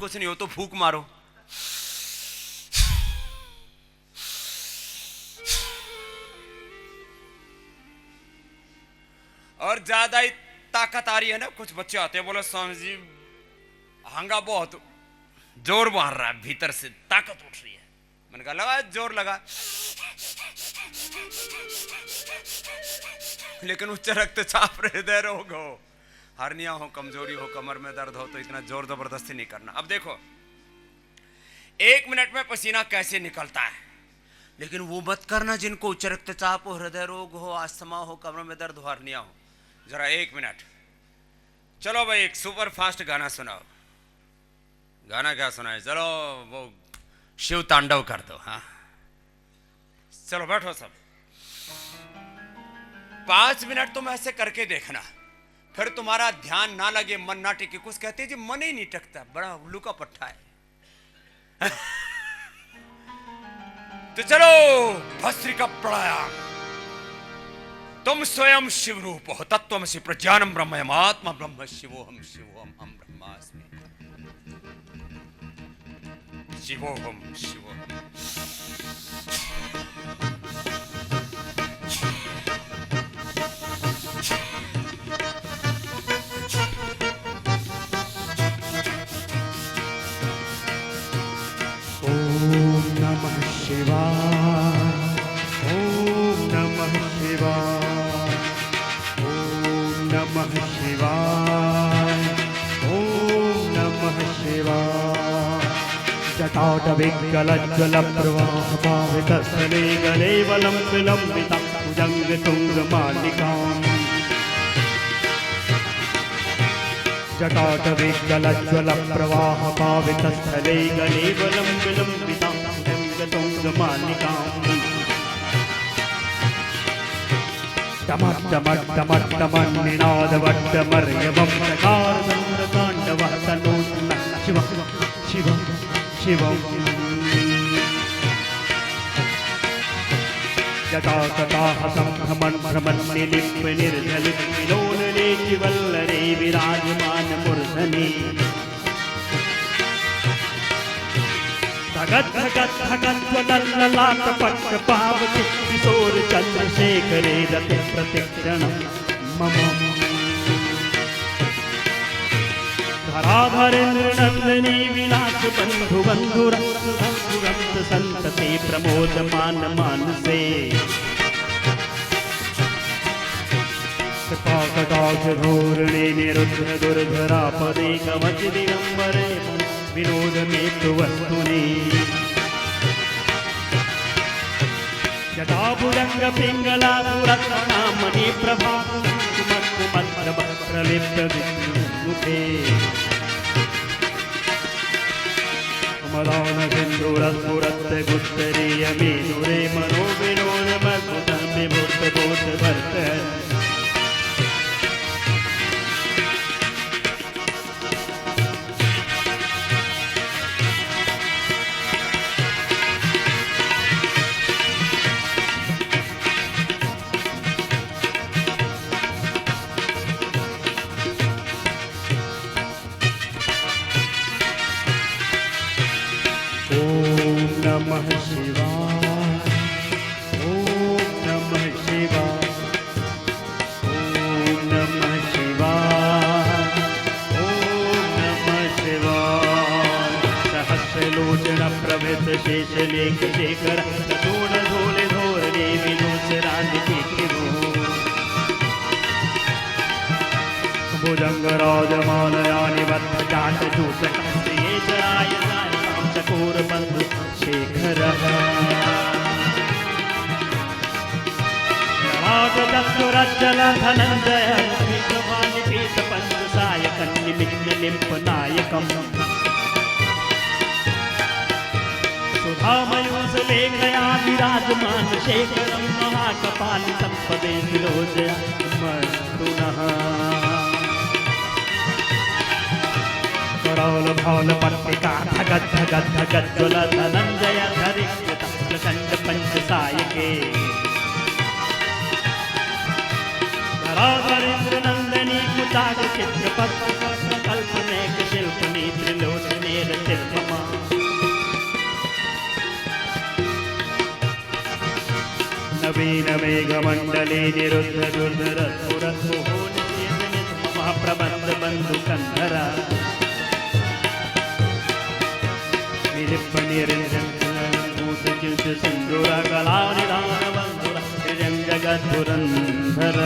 कुछ नहीं हो तो फूंक मारो। और ज्यादा ही ताकत आ रही है ना, कुछ बच्चे आते हैं बोले स्वामी जी हंगा बहुत जोर मार रहा है, भीतर से ताकत उठ रही है। मैंने कहा लगा जोर लगा, लेकिन उच्च रक्तचाप, हृदय रोग हो, हर्निया हो, कमजोरी हो, कमर में दर्द हो तो इतना जोर जबरदस्ती नहीं करना। अब देखो 1 मिनट में पसीना कैसे निकलता है, लेकिन वो मत करना जिनको उच्च रक्तचाप हो, हृदय रोग हो, अस्थमा हो, कमर में दर्द हो, हर्निया हो। जरा 1 मिनट चलो भाई, एक सुपर फास्ट गाना सुनाओ। गाना क्या सुनाए? चलो वो शिव तांडव कर दो। हाँ चलो बैठो सब, 5 मिनट तुम ऐसे करके देखना, फिर तुम्हारा ध्यान ना लगे, मन ना टिके। कुछ कहते हैं जी मन ही नहीं टकता, बड़ा उल्लू का पट्टा है। तो चलो भस्त्रिका प्राणायाम। तुम स्वयं शिव रूप हो, तत्त्वमसि प्रज्ञानम ब्रह्मयम् आत्मा ब्रह्म शिवोहम शिवोहम हम ब्रह्मास्मि शिवोहम शिवोहम। ओम नमः शिवाय, ओम नमः शिवाय, ओम नमः शिवाय, ओम नमः शिवाय। जटाटविकलज्ज्वलप्रवाहपावितस्थले गले वलं विलम्बितं भुजङ्गतुङ्गमालिकाम्। जटाटविकलज्ज्वलप्रवाहपावितस्थले गले वलं विलम्बितं भुजङ्गतुङ्गमालिकाम्। टमट्टमट्टमट्टमन्निनादवट्टमर्यवं चकारचन्द्रताण्डवः तनोतु नः शिवं शिवं शिवं। जटाकटाः सम्भ्रमन्निलिम्बनिर्झलितविलोलने चिवल्लरे विराजमानमूर्धने। धगद्धगद्धगज्ज्वलल्ललाटपट्टपावति किशोरचन्द्रशेखरे रते प्रतिक्षणं मम। धराधरेन्द्रनन्दने विलास बन्धु बन्धुरक्त सन्तते प्रमोदमान मानसे। कृपाकटाक्षधोरणे निरुद्ध दुर्धरापदे कवच दिगम्बरे विनोदमेतु वस्तुनि। जटाभुजङ्गपिङ्गलापुरत्नामणि प्रभा कुमत्कुमत्रवक्त्रलिप्तविष्णुमुखे। मदानसिन्धुरस्फुरत्तगुत्तरीयमेनुरे मनोविनोदमद्भुतं विभूतबोधभर्तः। नमः शिवाय, ओम नमः शिवाय, ओम नमः शिवाय, ओम नमः शिवाय। सहस्रलोचन प्रभृत शेषलेख शेखर तोड़ धोले धोरणे विनोचरादिकिरो। भुजङ्गराजमालयानि बद्धजाटजूटकस्त्रिये जराय चकोरबन्धु शेखरः। राजदत्तुरज्जलधनञ्जय विप्रभानिपीतपञ्चसायकन्निमिन्नलिम्पनायकम्। सुधामयूसलेखया विराजमान शेखरं महाकपालितं पदे विलोचयामस्तु नः। करालभालपट्टिका धगद्धगद्धगज्ज्वलधनञ्जय धरिष्यतः प्रचण्ड पञ्चसायके। धराधरेन्द्रनन्दनी कुचाक चित्रपत्रकल्पनेक शिल्पनी त्रिलोचने नवीन मेघमंडले निरुद्ध दुर्धरस्फुरस्फुहो महाप्रबंध बंधु कंधरा निलिप निरंजन भूत सिंधुर कला निधान बंधुर जगद्धुरंधर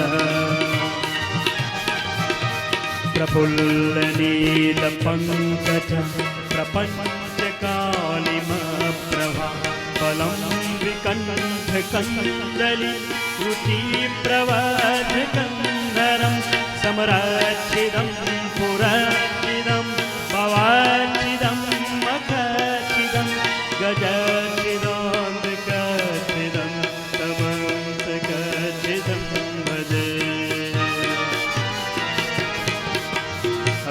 प्रफुल्ल नील पंकज प्रपंच कालिम प्रभा फलम विकंठ कंदली रुचि प्रवध कंधरम समरचिदम पुरचिदम भवाचिदम मखचिदम गजचिदम गचिदम तमंत गचिदम भजे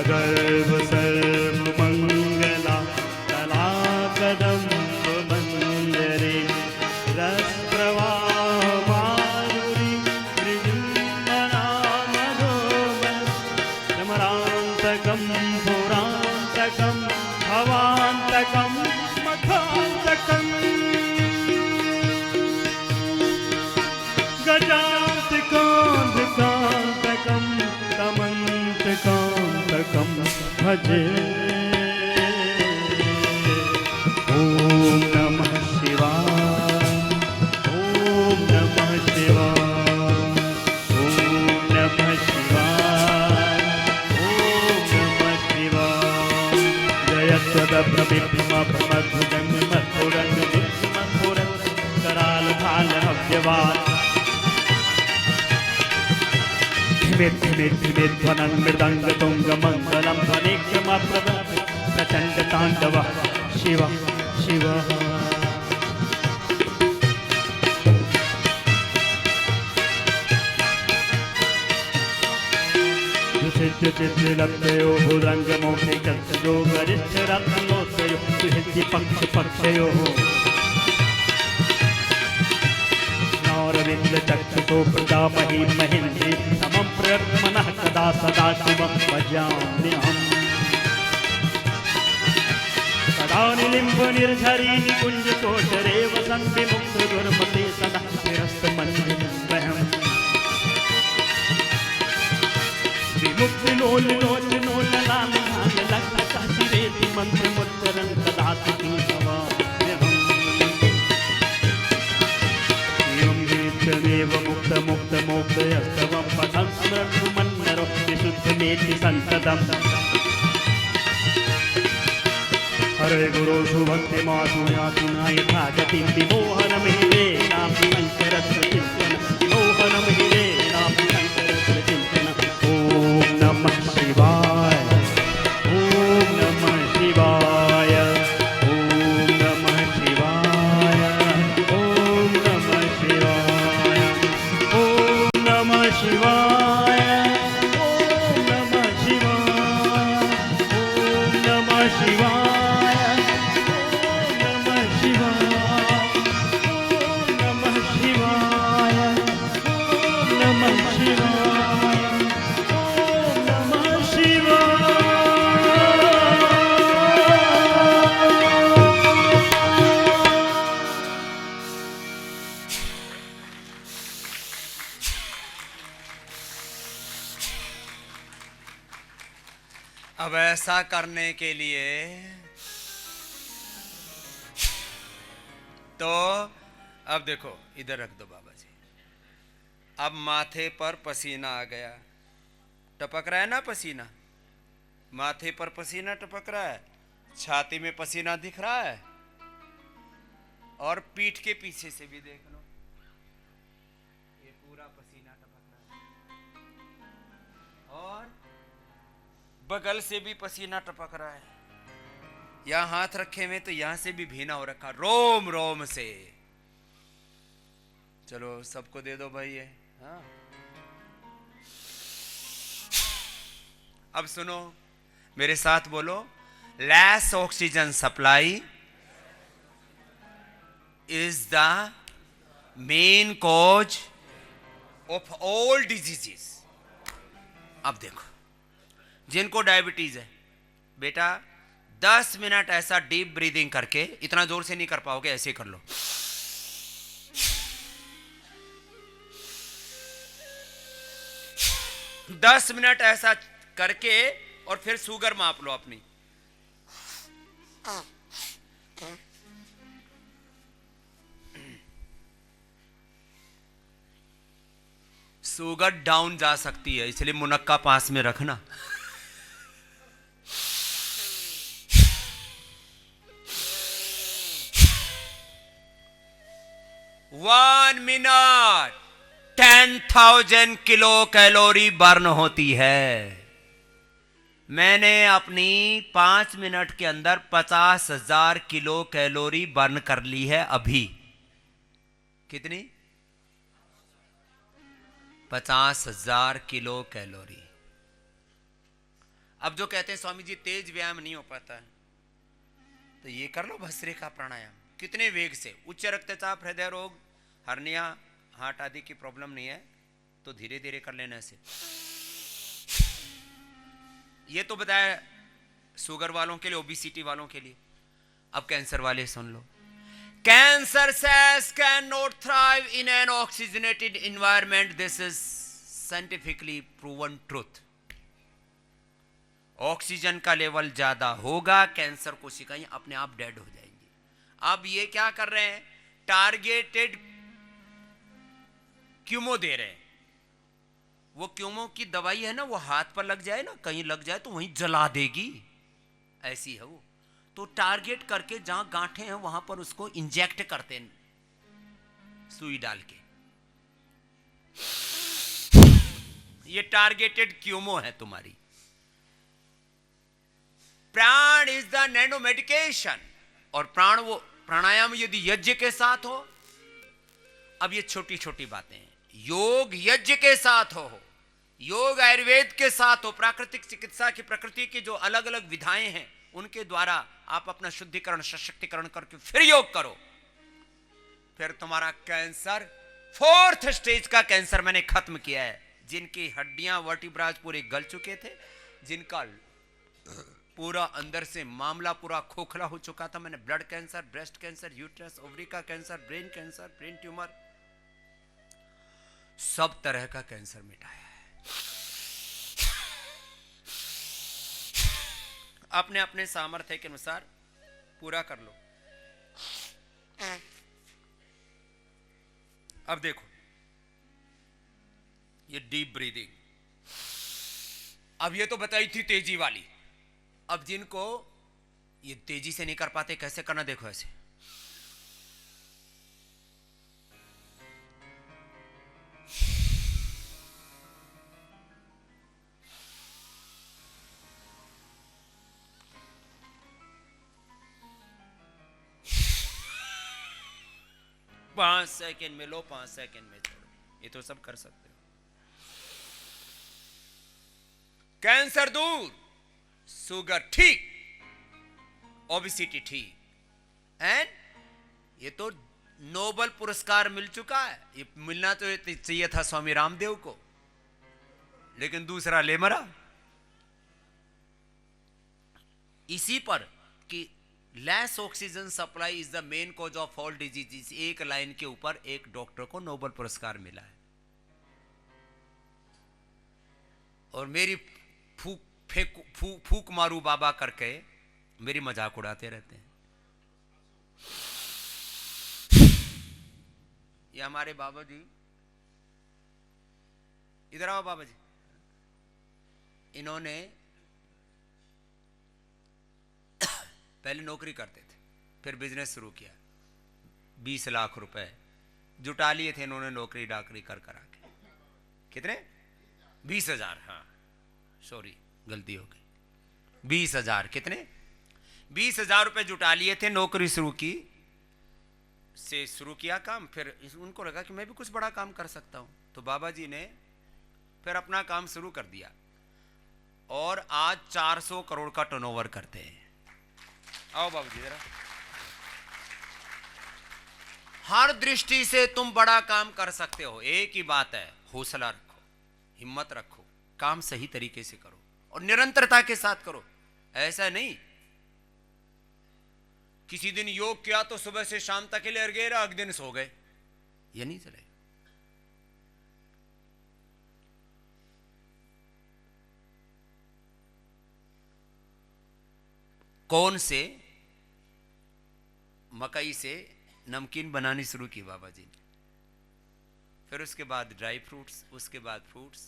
अगर्भ सर्व मंगला कला कदम्ब मंजरे रस प्रवाह माधुरी मृदुमना मधोमल समरांतकम पुरांतकम भवांतकम मखांतकम गजांतकांतकांतकम तमंतकांतकम भजे ओम नमः शिवाय ओम नमः शिवाय ओम नमः शिवाय ओम नमः शिवाय जयत्वद प्रबिभ्रम प्रमद्भुजंग मत्पुरंग विष्णुमत्पुरंग कराल भाल हव्यवाद ध्वनं मृदंग तुंग मंगलम ध्वनिक्रम प्रचंड तांडव शिव शिव लभ्यो भुरंग मोक्षे जो गरिष्ठ रत्नोत्तयो सुहृदि पक्ष पक्षयो नौरविंद चक्षुषो प्रजामहि महेन्द्रे समं प्रयत्मनः कदा सदा शिवं भजाम्यहम् सदा निलिम्ब निर्झरी निकुंज कोशरे वसन्ति मुक्त दुर्मते सदा निरस्त मंदिरम् विमुक्ति लोल लोच लोल लाल लाल लक्ष्य शिरेति मंत्र मुच्चरन् सदा सुखी भवाम्यहम् देव मुक्त मुक्त मोक्ष यस्तवं पठं स्मृतु मन्नरो विशुद्धमेति संसदम् हरे गुरो सुभक्ति मासु यातु नायथा गतिं विमोहनमिहिले नापि शङ्करस्य चिन्तन विमोहनमिहिले नापि शङ्करस्य चिन्तन ॐ नमः शिवाय ॐ नमः शिवाय ॐ नमः शिवाय ॐ नमः शिवाय ॐ नमः शिवाय ॐ नमः शिवाय अब ऐसा करने के लिए तो अब देखो इधर रख दो बाबा जी। अब माथे पर पसीना आ गया, टपक रहा है ना पसीना, माथे पर पसीना टपक रहा है, छाती में पसीना दिख रहा है, और पीठ के पीछे से भी देख लो, ये पूरा पसीना टपक रहा है, और बगल से भी पसीना टपक रहा है। यहां हाथ रखे हुए तो यहां से भी भीना हो रखा, रोम रोम से। चलो सबको दे दो भाई ये। हाँ, अब सुनो मेरे साथ बोलो, less oxygen supply is the main cause of all diseases. अब देखो जिनको डायबिटीज है, बेटा 10 मिनट ऐसा डीप ब्रीदिंग करके, इतना जोर से नहीं कर पाओगे, ऐसे कर लो, 10 मिनट ऐसा करके और फिर शुगर माप लो अपनी। शुगर डाउन जा सकती है, इसलिए मुनक्का पास में रखना। One minute 10,000 kilo calorie burn होती है। मैंने अपनी 5 मिनट के अंदर 50,000 किलो कैलोरी बर्न कर ली है अभी। कितनी? 50,000 किलो कैलोरी। अब जो कहते हैं स्वामी जी तेज व्यायाम नहीं हो पाता है, तो ये कर लो भस्त्रिका प्राणायाम। कितने वेग से? उच्च रक्तचाप, हृदय रोग, हर्निया, हार्ट आदि की प्रॉब्लम नहीं है तो धीरे धीरे कर लेने से। ये तो बताया शुगर वालों के लिए, ओबेसिटी वालों के लिए। अब कैंसर वाले सुन लो। Cancer cells cannot thrive in an oxygenated environment. This is scientifically proven truth. Oxygen का लेवल ज्यादा होगा, कैंसर कोशिकाएं अपने आप डेड हो जाएंगी। अब ये क्या कर रहे हैं? टारगेटेड क्यूमो दे रहे हैं। वो क्यूमो की दवाई है ना, वो हाथ पर लग जाए ना, कहीं लग जाए तो वहीं जला देगी, ऐसी है वो। तो टारगेट करके जहां गांठें हैं वहां पर उसको इंजेक्ट करते हैं सुई डाल के। ये टारगेटेड क्यूमो है तुम्हारी। प्राण इज द नैनो मेडिकेशन। और प्राण वो प्राणायाम यदि यज्ञ के साथ हो, अब ये छोटी छोटी बातें हैं, योग यज्ञ के साथ हो, योग आयुर्वेद के साथ हो, प्राकृतिक चिकित्सा की प्रकृति की जो अलग अलग विधाएं हैं उनके द्वारा आप अपना शुद्धिकरण सशक्तिकरण करके फिर योग करो, फिर तुम्हारा कैंसर 4th स्टेज का कैंसर मैंने खत्म किया है। जिनकी हड्डियां वर्टिब्राज पूरे गल चुके थे, जिनका पूरा अंदर से मामला पूरा खोखला हो चुका था, मैंने blood cancer, breast cancer, uterus ovary का cancer, brain cancer, brain tumour, सब तरह का कैंसर मिटाया है। अपने अपने सामर्थ्य के अनुसार पूरा कर लो। अब देखो ये डीप ब्रीदिंग, अब ये तो बताई थी तेजी वाली। अब जिनको ये तेजी से नहीं कर पाते कैसे करना, देखो ऐसे। पांच सेकेंड में लो, 5 सेकेंड में छोड़ो, ये तो सब कर सकते हो। कैंसर दूर, शुगर ठीक, ओबेसिटी ठीक, एंड ये तो नोबेल पुरस्कार मिल चुका है। ये मिलना तो चाहिए था स्वामी रामदेव को, लेकिन दूसरा ले मरा इसी पर कि less oxygen supply is the main cause of all disease. एक लाइन के ऊपर एक डॉक्टर को नोबेल पुरस्कार मिला है। और मेरी फूक मारू बाबा करके मेरी मजाक उड़ाते रहते हैं। ये हमारे बाबा जी, इधर आओ बाबा जी, इन्होंने पहले नौकरी करते थे, फिर बिजनेस शुरू किया, 20 लाख रुपए जुटा लिए थे इन्होंने नौकरी डाकरी कर करा के। कितने? 20,000, हाँ सॉरी गलती हो गई, 20,000। कितने? 20,000 रुपए जुटा लिए थे, नौकरी शुरू की, से शुरू किया काम। फिर उनको लगा कि मैं भी कुछ बड़ा काम कर सकता हूं, तो बाबा जी ने फिर अपना काम शुरू कर दिया और आज 400 करोड़ का टर्नओवर करते हैं। आओ बाबू जी जरा। हर दृष्टि से तुम बड़ा काम कर सकते हो। एक ही बात है, हौसला रखो, हिम्मत रखो, काम सही तरीके से करो और निरंतरता के साथ करो। ऐसा नहीं किसी दिन योग किया तो सुबह से शाम तक के लिए अरगे रहा, अगले दिन सो गए, ये नहीं चलेगा। कौन से मकई से नमकीन बनानी शुरू की बाबा जी ने। फिर उसके बाद ड्राई फ्रूट्स, उसके बाद फ्रूट्स।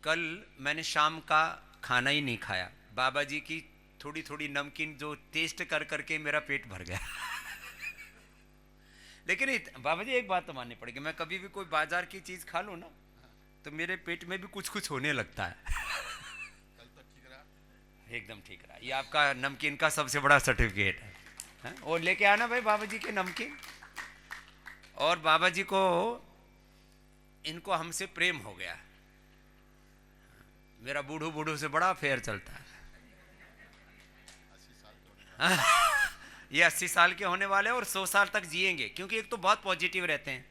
कल मैंने शाम का खाना ही नहीं खाया, बाबा जी की थोड़ी थोड़ी नमकीन जो टेस्ट कर करके मेरा पेट भर गया। लेकिन बाबा जी एक बात तो माननी पड़ेगी, मैं कभी भी कोई बाजार की चीज खा लूं ना तो मेरे पेट में भी कुछ कुछ होने लगता है। कल तो ठीक रहा, एकदम ठीक रहा। ये आपका नमकीन का सबसे बड़ा सर्टिफिकेट है, हैं? और लेके आना भाई बाबा जी के नमकीन। और बाबा जी को इनको हमसे प्रेम हो गया। मेरा बूढ़ू बूढ़ू से बड़ा फेयर चलता है। 80 साल के होने। ये 80 साल के होने वाले हैं और 100 साल तक जिएंगे, क्योंकि एक तो बहुत पॉजिटिव रहते हैं।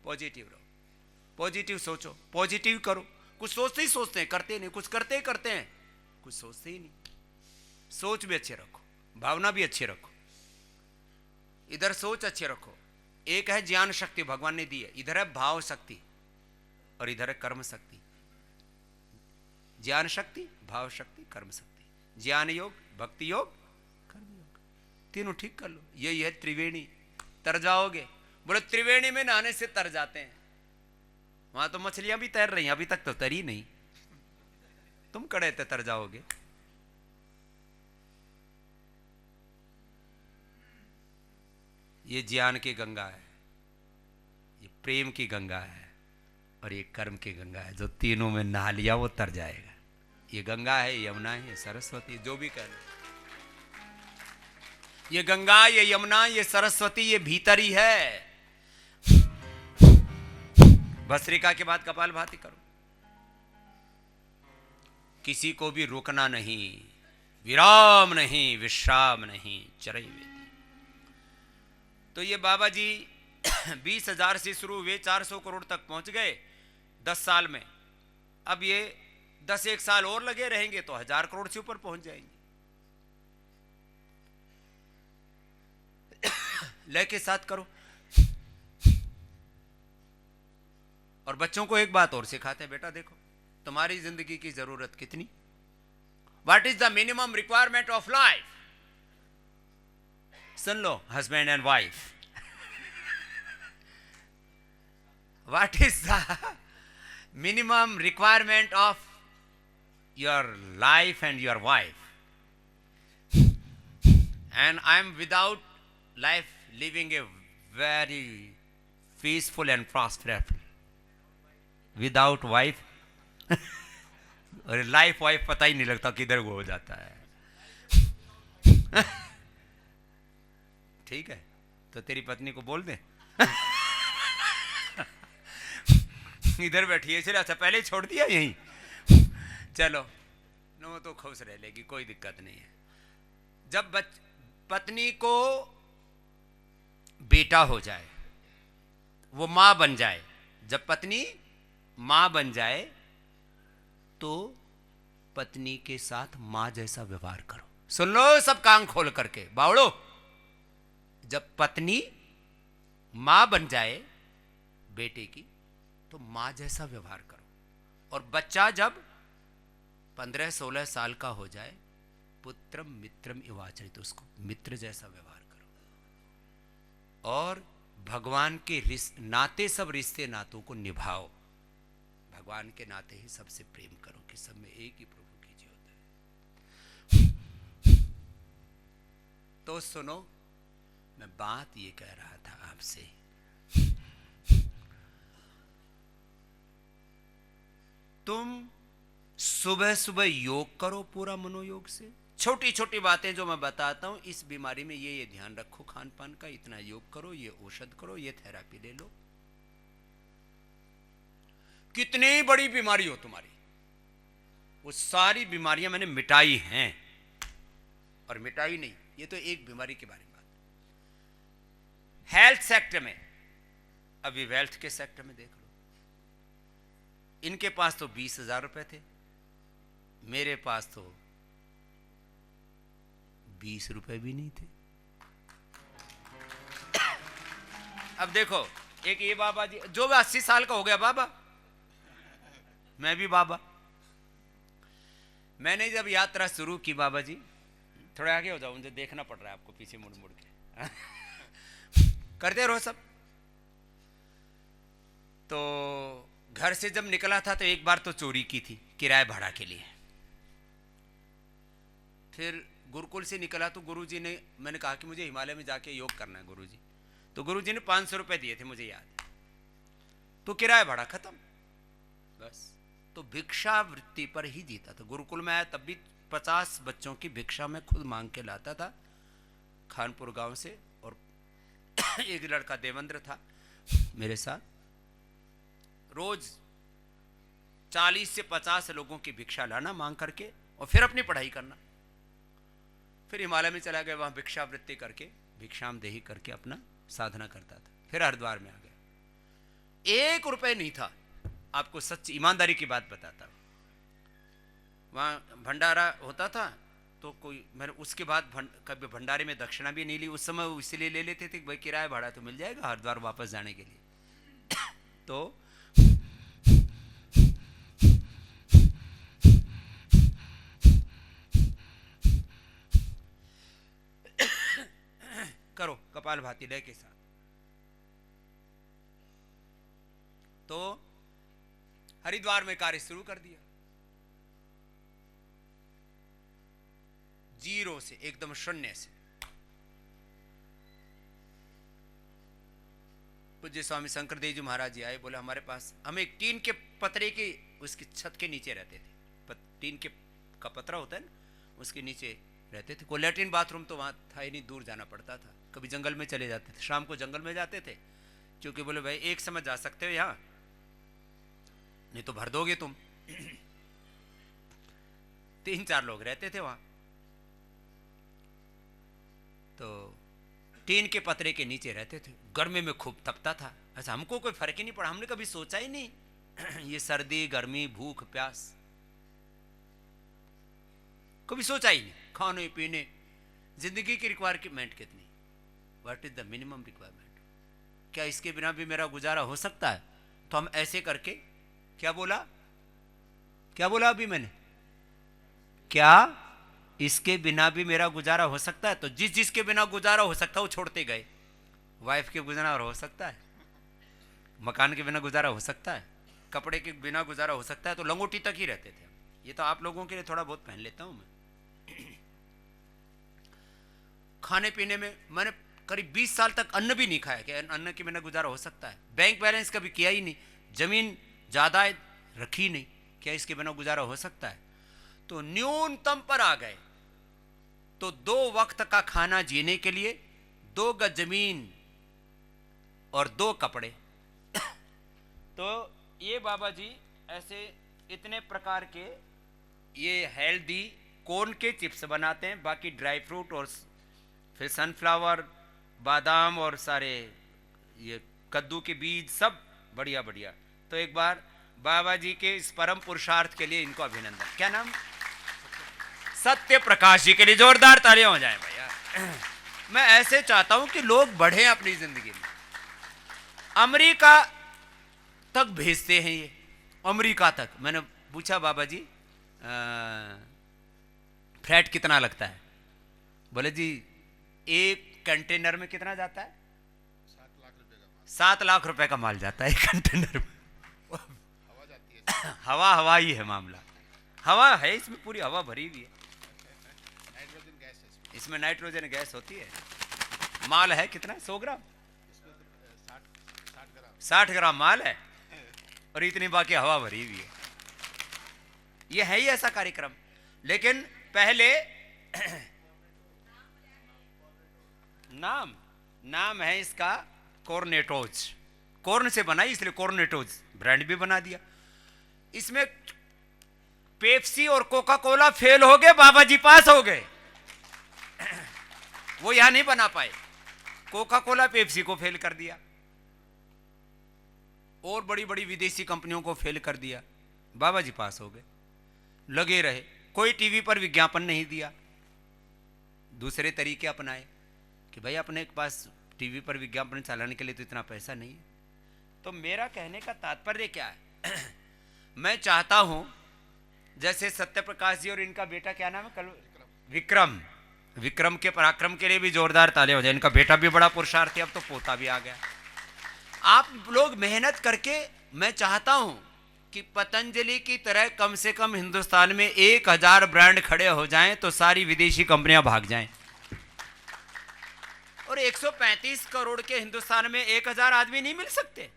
पॉजिटिव रहो, पॉजिटिव सोचो, पॉजिटिव करो। कुछ सोचते ही सोचते हैं, करते नहीं। कुछ करते ही करते हैं, कुछ सोचते ही नहीं। सोच भी अच्छे रखो, भावना भी अच्छी रखो। इधर सोच अच्छे रखो। एक है ज्ञान शक्ति भगवान ने दी है, इधर है भाव शक्ति, और इधर है कर्म शक्ति। ज्ञान शक्ति, भाव शक्ति, कर्म शक्ति। ज्ञान योग, भक्ति योग, कर्म योग, तीनों ठीक कर लो। यही है त्रिवेणी। तर जाओगे। बोले त्रिवेणी में नहाने से तर जाते हैं। वहां तो मछलियां भी तैर रही हैं, अभी तक तो तरी नहीं। तुम कड़े थे तर जाओगे। ये ज्ञान की गंगा है, ये प्रेम की गंगा है, और ये कर्म की गंगा है। जो तीनों में नहा लिया वो तर जाएगा। ये गंगा है, यमुना है, ये सरस्वती, जो भी कह लो। ये गंगा, ये यमुना, ये सरस्वती, ये भीतर ही है। भस्त्रिका के बाद कपालभाति करो। किसी को भी रुकना नहीं, विराम नहीं, विश्राम नहीं, चरई वेदी। तो ये बाबा जी 20,000 से शुरू हुए, 400 करोड़ तक पहुंच गए 10 साल में। अब ये 10-1 साल और लगे रहेंगे तो 1000 करोड़ से ऊपर पहुंच जाएंगे। लय के साथ करो। और बच्चों को एक बात और सिखाते हैं, बेटा देखो तुम्हारी जिंदगी की जरूरत कितनी, what is the minimum requirement of life. Soon low husband and wife, what is the minimum requirement of your life and your wife, and I am without life living a very peaceful and prosperous without wife। और life wife पता ही नहीं लगता किधर वो हो जाता है। ठीक है, तो तेरी पत्नी को बोल दे इधर बैठी है, चलो अच्छा पहले छोड़ दिया यहीं, चलो नो तो खुश रह लेगी, कोई दिक्कत नहीं है। जब पत्नी को बेटा हो जाए, वो मां बन जाए, जब पत्नी मां बन जाए तो पत्नी के साथ मां जैसा व्यवहार करो। सुन लो सब कान खोल करके बावड़ो, जब पत्नी मां बन जाए बेटे की तो मां जैसा व्यवहार करो। और बच्चा जब 15-16 साल का हो जाए, पुत्रम मित्रम इवाचरित, उसको मित्र जैसा व्यवहार करो। और भगवान के नाते, सब रिश्ते नातों को निभाओ। भगवान के नाते ही सबसे प्रेम करो कि सब में एक ही प्रभु की ज्योत है। तो सुनो, मैं बात ये कह रहा था आपसे, तुम सुबह सुबह योग करो पूरा मनोयोग से। छोटी छोटी बातें जो मैं बताता हूं, इस बीमारी में ये ध्यान रखो, खान पान का, इतना योग करो, ये औषध करो, ये थेरेपी ले लो। कितनी बड़ी बीमारी हो तुम्हारी, वो सारी बीमारियां मैंने मिटाई हैं। और मिटाई नहीं, ये तो एक बीमारी के बारे में बात। हेल्थ सेक्टर में, अभी वेल्थ के सेक्टर में देख लो, इनके पास तो 20,000 रुपए थे, मेरे पास तो 20 रुपए भी नहीं थे। अब देखो, एक ये बाबा जी जो 80 साल का हो गया बाबा, मैं भी बाबा, मैंने जब यात्रा शुरू की बाबा जी, थोड़ा आगे हो जाओ, मुझे देखना पड़ रहा है आपको पीछे मुड़ मुड़ के करते रहो सब। तो घर से जब निकला था तो एक बार तो चोरी की थी किराए भाड़ा के लिए। फिर गुरुकुल से निकला तो गुरुजी ने, मैंने कहा कि मुझे हिमालय में जाके योग करना है गुरुजी, तो गुरुजी ने 500 रुपए दिए थे मुझे याद, तो किराया भाड़ा खत्म बस। तो भिक्षा वृत्ति पर ही जीता था। गुरुकुल में आया तब भी 50 बच्चों की भिक्षा में खुद मांग के लाता था खानपुर गांव से, और एक लड़का देवेंद्र था मेरे साथ, रोज 40 से 50 लोगों की भिक्षा लाना मांग करके और फिर अपनी पढ़ाई करना। फिर हिमालय में चला गया, वहां भिक्षावृत्ति करके भिक्षाम देही करके अपना साधना करता था। फिर हरिद्वार में आ गया, 1 रुपए नहीं था, आपको सच ईमानदारी की बात बताता हूं। वहां भंडारा होता था तो कोई, मैंने उसके बाद कभी भंडारे में दक्षिणा भी नहीं ली। उस समय वो इसलिए ले लेते थे कि भाई किराया भाड़ा तो मिल जाएगा हरिद्वार वापस जाने के लिए। तो करो कपाल भाती लय के साथ। तो हरिद्वार में कार्य शुरू कर दिया, जीरो से, एकदम शून्य से। पूज्य स्वामी शंकर देव जी महाराज जी आए, बोले हमारे पास, हम एक टीन के पतरे की उसकी छत के नीचे रहते थे। टीन के का पतरा होता है ना, उसके नीचे रहते थे। कोई लैट्रिन बाथरूम तो वहां था ही नहीं, दूर जाना पड़ता था। कभी जंगल में चले जाते थे, शाम को जंगल में जाते थे, क्योंकि बोले भाई एक समय जा सकते हो यहाँ, नहीं तो भर दोगे तुम। 3-4 लोग रहते थे वहां। तो टीन के पतरे के नीचे रहते थे, गर्मी में खूब तपता था। ऐसा हमको कोई फर्क ही नहीं पड़ा, हमने कभी सोचा ही नहीं ये सर्दी गर्मी भूख प्यास, कभी सोचा ही नहीं। खाने पीने, जिंदगी की रिक्वायरमेंट कितनी, what is the minimum requirement, क्या इसके बिना भी मेरा गुजारा हो सकता है? तो हम ऐसे करके, क्या बोला अभी मैंने, क्या इसके बिना भी मेरा गुजारा हो सकता है? तो जिसके बिना गुजारा हो सकता है वो छोड़ते गए। वाइफ के गुजारा हो सकता है, मकान के बिना गुजारा हो सकता है, कपड़े के बिना गुजारा हो सकता है, तो लंगोटी तक ही रहते थे। ये तो आप लोगों के लिए थोड़ा बहुत पहन लेता हूं मैं। खाने पीने में मैंने करीब 20 साल तक अन्न भी नहीं खाया कि अन्न के बिना गुजारा हो सकता है। बैंक बैलेंस कभी किया ही नहीं, जमीन जायदाद रखी नहीं, क्या इसके बिना गुजारा हो सकता है? तो न्यूनतम पर आ गए। तो 2 वक्त का खाना जीने के लिए 2 गज जमीन और 2 कपड़े। तो ये बाबा जी ऐसे इतने प्रकार के ये हेल्दी कॉर्न के चिप्स बनाते हैं, बाकी ड्राई फ्रूट और फिर सनफ्लावर, बादाम और सारे ये कद्दू के बीज, सब बढ़िया बढ़िया। तो एक बार बाबा जी के इस परम पुरुषार्थ के लिए इनको अभिनंदन। क्या नाम? सत्य प्रकाश जी के लिए जोरदार तालियां हो जाएं भैया। मैं ऐसे चाहता हूं कि लोग बढ़े अपनी जिंदगी में। अमेरिका तक भेजते हैं ये, अमेरिका तक। मैंने पूछा बाबा जी फ्लैट कितना लगता है? बोले जी एक कंटेनर में कितना जाता है? 7 लाख रुपए का माल जाता है एक कंटेनर में। हवा जाती है, हवा ही है मामला, हवा है इसमें, पूरी हवा भरी हुई है। नाइट्रोजन गैस है इसमें नाइट्रोजन गैस होती है। माल है कितना? 100 ग्राम, इसमें तो 60 ग्राम 60 ग्राम माल है और इतनी बाकी हवा भरी हुई है। ये है ही ऐसा कार्यक्रम। लेकिन पहले नाम है इसका कॉर्नेटोज, कॉर्न से बनाई इसलिए कॉर्नेटोज ब्रांड भी बना दिया। इसमें पेप्सी और कोका कोला फेल हो गए, बाबा जी पास हो गए। वो यहां नहीं बना पाए, कोका कोला पेप्सी को फेल कर दिया और बड़ी बड़ी विदेशी कंपनियों को फेल कर दिया। बाबा जी पास हो गए, लगे रहे। कोई टीवी पर विज्ञापन नहीं दिया, दूसरे तरीके अपनाए कि भाई अपने पास टीवी पर विज्ञापन चलाने के लिए तो इतना पैसा नहीं है। तो मेरा कहने का तात्पर्य क्या है? मैं चाहता हूं जैसे सत्य प्रकाश जी और इनका बेटा क्या नाम है कल, विक्रम। विक्रम के पराक्रम के लिए भी जोरदार ताले हो जाए। इनका बेटा भी बड़ा पुरुषार्थी, अब तो पोता भी आ गया। आप लोग मेहनत करके, मैं चाहता हूं कि पतंजलि की तरह कम से कम हिंदुस्तान में 1000 ब्रांड खड़े हो जाएं तो सारी विदेशी कंपनियां भाग जाएं। और 135 करोड़ के हिंदुस्तान में 1000 आदमी नहीं मिल सकते।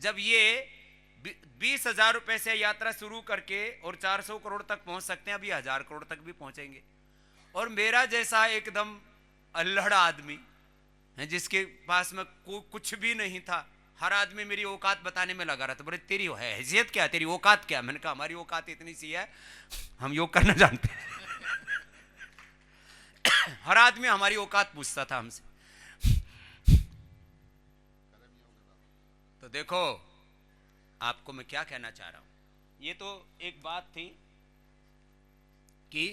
जब ये 20,000 रुपए से यात्रा शुरू करके और 400 करोड़ तक पहुंच सकते हैं, अभी 1000 करोड़ तक भी पहुंचेंगे। और मेरा जैसा एकदम अल्हड़ आदमी है जिसके पास में कुछ भी नहीं था, हर आदमी मेरी औकात बताने में लगा रहा था। बोले तेरी है हैसियत क्या, तेरी औकात क्या? मैंने कहा हमारी औकात इतनी सी है, हम योग करना जानते हैं। हर आदमी हमारी औकात पूछता था हमसे। तो देखो आपको मैं क्या कहना चाह रहा हूं। ये तो एक बात थी कि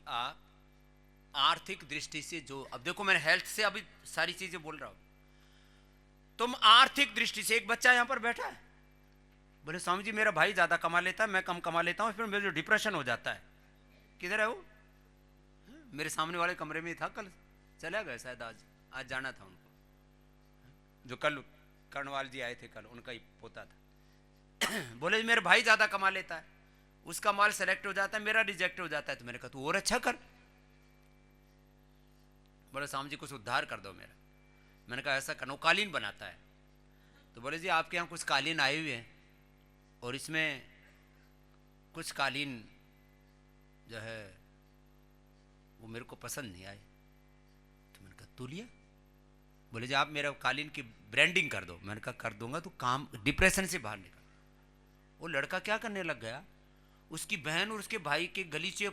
आप आर्थिक दृष्टि से जो, अब देखो मैं हेल्थ से अभी सारी चीजें बोल रहा हूं, तुम आर्थिक दृष्टि से, एक बच्चा यहां पर बैठा है, बोले स्वामी जी मेरा भाई ज्यादा कमा लेता है, मैं कम कमा लेता हूं, फिर मेरे जो डिप्रेशन हो जाता है। किधर है वो? मेरे सामने वाले कमरे में था, कल चला गया शायद, आज जाना था उनको, जो कल कर्णवाल जी आए थे कल, उनका ही पोता था। बोले मेरे भाई ज्यादा कमा लेता है, उसका माल सेलेक्ट हो जाता है, मेरा रिजेक्ट हो जाता है। तो मैंने कहा तू और अच्छा कर। बोले स्वामी जी कुछ उद्धार कर दो मेरा। मैंने कहा ऐसा करना, कालीन बनाता है। तो बोले जी आपके यहाँ कुछ कालीन आए हुए हैं और इसमें कुछ कालीन जो है वो मेरे को पसंद नहीं आए। तो मैंने कहा तू लिया? बोले जी आप मेरा कालीन की ब्रांडिंग कर दो। मैंने कहा कर दूंगा, तो काम डिप्रेशन से बाहर निकल। वो लड़का क्या करने लग गया, उसकी बहन और उसके भाई के गलीचे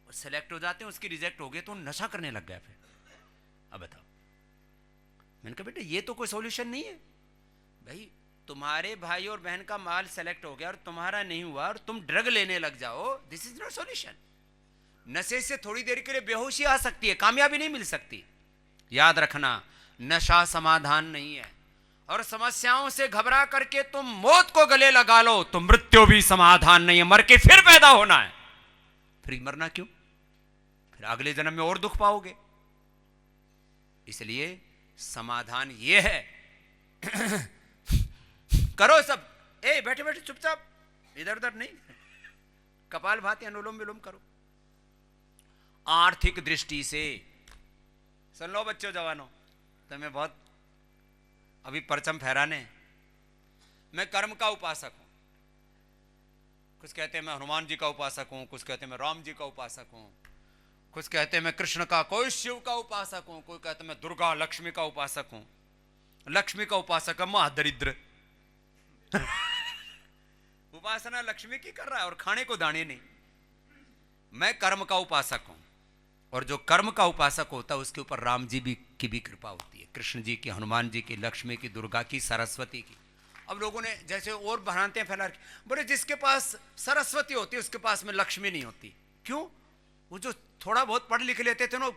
सेलेक्ट हो जाते हैं, उसकी रिजेक्ट हो गए तो नशा करने लग गया। फिर अब बताओ। मैंने कहा बेटा ये तो कोई सॉल्यूशन नहीं है भाई, तुम्हारे भाई और बहन का माल सेलेक्ट हो गया और तुम्हारा नहीं हुआ और तुम ड्रग लेने लग जाओ, दिस इज नॉट सॉल्यूशन। नशे से थोड़ी देर के लिए बेहोशी आ सकती है, कामयाबी नहीं मिल सकती। याद रखना नशा समाधान नहीं है, और समस्याओं से घबरा करके तुम मौत को गले लगा लो तो मृत्यु भी समाधान नहीं है, मर के फिर पैदा होना है। फिर मरना क्यों? फिर अगले जन्म में और दुख पाओगे। इसलिए समाधान ये है करो सब, ए बैठे बैठे चुपचाप, इधर उधर नहीं, कपाल भाती अनुलोम विलोम करो। आर्थिक दृष्टि से सुन लो बच्चों जवानों, तो मैं बहुत अभी परचम फहराने, मैं कर्म का उपासक हूं। कुछ कहते हैं मैं हनुमान जी का उपासक हूं, कुछ कहते हैं मैं राम जी का उपासक हूं, कुछ कहते हैं मैं कृष्ण का, कोई शिव का उपासक हूं, कोई कहते हैं मैं दुर्गा लक्ष्मी का उपासक हूं। लक्ष्मी का उपासक है महादरिद्र। उपासना लक्ष्मी की कर रहा है और खाने को दाने नहीं। मैं कर्म का उपासक हूं, और जो कर्म का उपासक होता है उसके ऊपर राम जी की भी कृपा होती है, कृष्ण जी की, हनुमान जी की, लक्ष्मी की, दुर्गा की, सरस्वती की। अब लोगों ने जैसे और भ्रांतियां फैला रखी, बोले जिसके पास सरस्वती होती है उसके पास में लक्ष्मी नहीं होती। क्यों? वो जो थोड़ा बहुत पढ़ लिख लेते थे ना,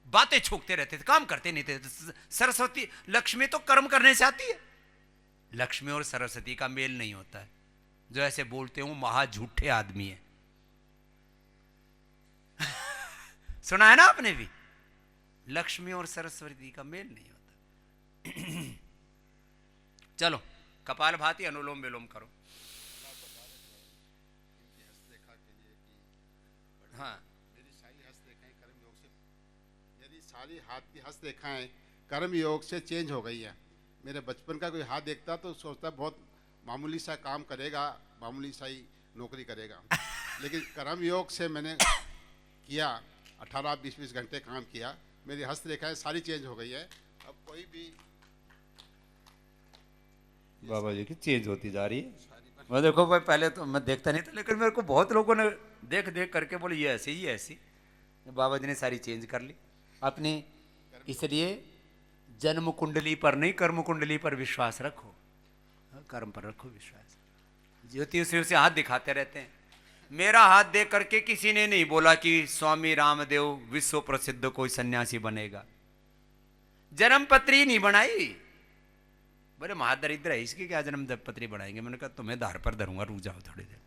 बातें छोकते रहते थे, काम करते नहीं थे। सरस्वती लक्ष्मी तो कर्म करने से आती है। लक्ष्मी और सरस्वती का मेल नहीं होता है। जो ऐसे बोलते हैं वो महा झूठे आदमी है। सुना है ना आपने भी, लक्ष्मी और सरस्वती का मेल नहीं होता। चलो कपाल भाती अनुलोम विलोम करो। हाँ मेरी सारी हस्तरेखाएं कर्म योग से, यदि सारी हाथ की हस्तरेखाएं कर्म योग से चेंज हो गई है। मेरे बचपन का कोई हाथ देखता तो सोचता बहुत मामूली सा काम करेगा, मामूली सा ही नौकरी करेगा। लेकिन कर्म योग से मैंने किया, 18-20 घंटे काम किया, मेरी हस्तरेखाएं सारी चेंज हो गई है। अब कोई भी बाबा जी की चेंज होती जा रही है। मैं देखो भाई पहले तो मैं देखता नहीं था, लेकिन मेरे को बहुत लोगों ने देख देख करके बोले ये ऐसी ही ऐसी, बाबा जी ने सारी चेंज कर ली अपनी। इसलिए जन्म कुंडली पर नहीं कर्म कुंडली पर विश्वास रखो, कर्म पर रखो विश्वास। ज्योति से हाथ दिखाते रहते हैं। मेरा हाथ देख करके किसी ने नहीं बोला कि स्वामी रामदेव विश्व प्रसिद्ध कोई सन्यासी बनेगा। जन्म पत्री नहीं बनाई। बोले महादरिद्र है, इसकी क्या जन्म पत्री बनाएंगे। मैंने कहा तुम्हें धार पर धरूंगा, रुक जाओ थोड़ी देर।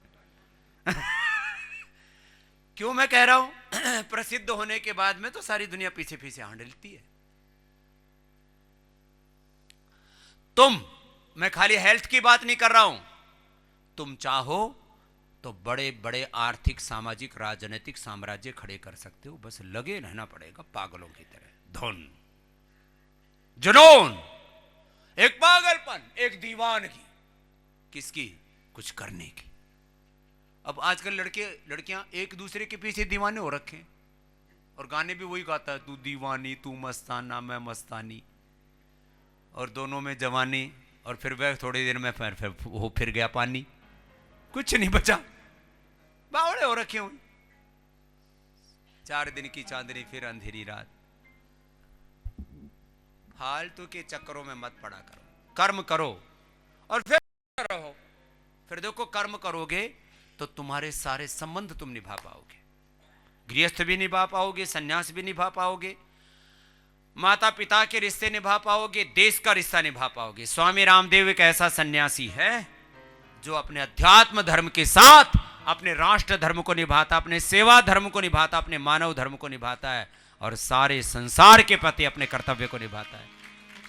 क्यों मैं कह रहा हूं, प्रसिद्ध होने के बाद में तो सारी दुनिया पीछे पीछे हांडलती है। मैं खाली हेल्थ की बात नहीं कर रहा हूं, तुम चाहो तो बड़े बड़े आर्थिक, सामाजिक, राजनीतिक साम्राज्य खड़े कर सकते हो। बस लगे रहना पड़ेगा पागलों की तरह। धुन, जुनून, एक पागलपन, एक दीवानगी, किसकी? कुछ करने की। अब आजकल लड़के लड़कियां एक दूसरे के पीछे दीवाने हो रखे हैं, और गाने भी वही गाता है, तू दीवानी तू मस्ताना मैं मस्तानी, और दोनों में जवानी, और फिर वह थोड़ी देर में फिर गया पानी, कुछ नहीं बचा, बावड़े हो रखे हुए। 4 दिन की चांदनी फिर अंधेरी रात। फालतू के चक्करों में मत पड़ा करो, कर्म करो और फिर रहो। फिर देखो, कर्म करोगे तो तुम्हारे सारे संबंध तुम निभा पाओगे। गृहस्थ भी निभा पाओगे, सन्यास भी निभा पाओगे, माता पिता के रिश्ते निभा पाओगे, देश का रिश्ता निभा पाओगे। स्वामी रामदेव एक ऐसा सन्यासी है जो अपने अध्यात्म धर्म के साथ अपने राष्ट्र धर्म को निभाता, अपने सेवा धर्म को निभाता, अपने मानव धर्म को निभाता है, और सारे संसार के प्रति अपने कर्तव्य को निभाता है।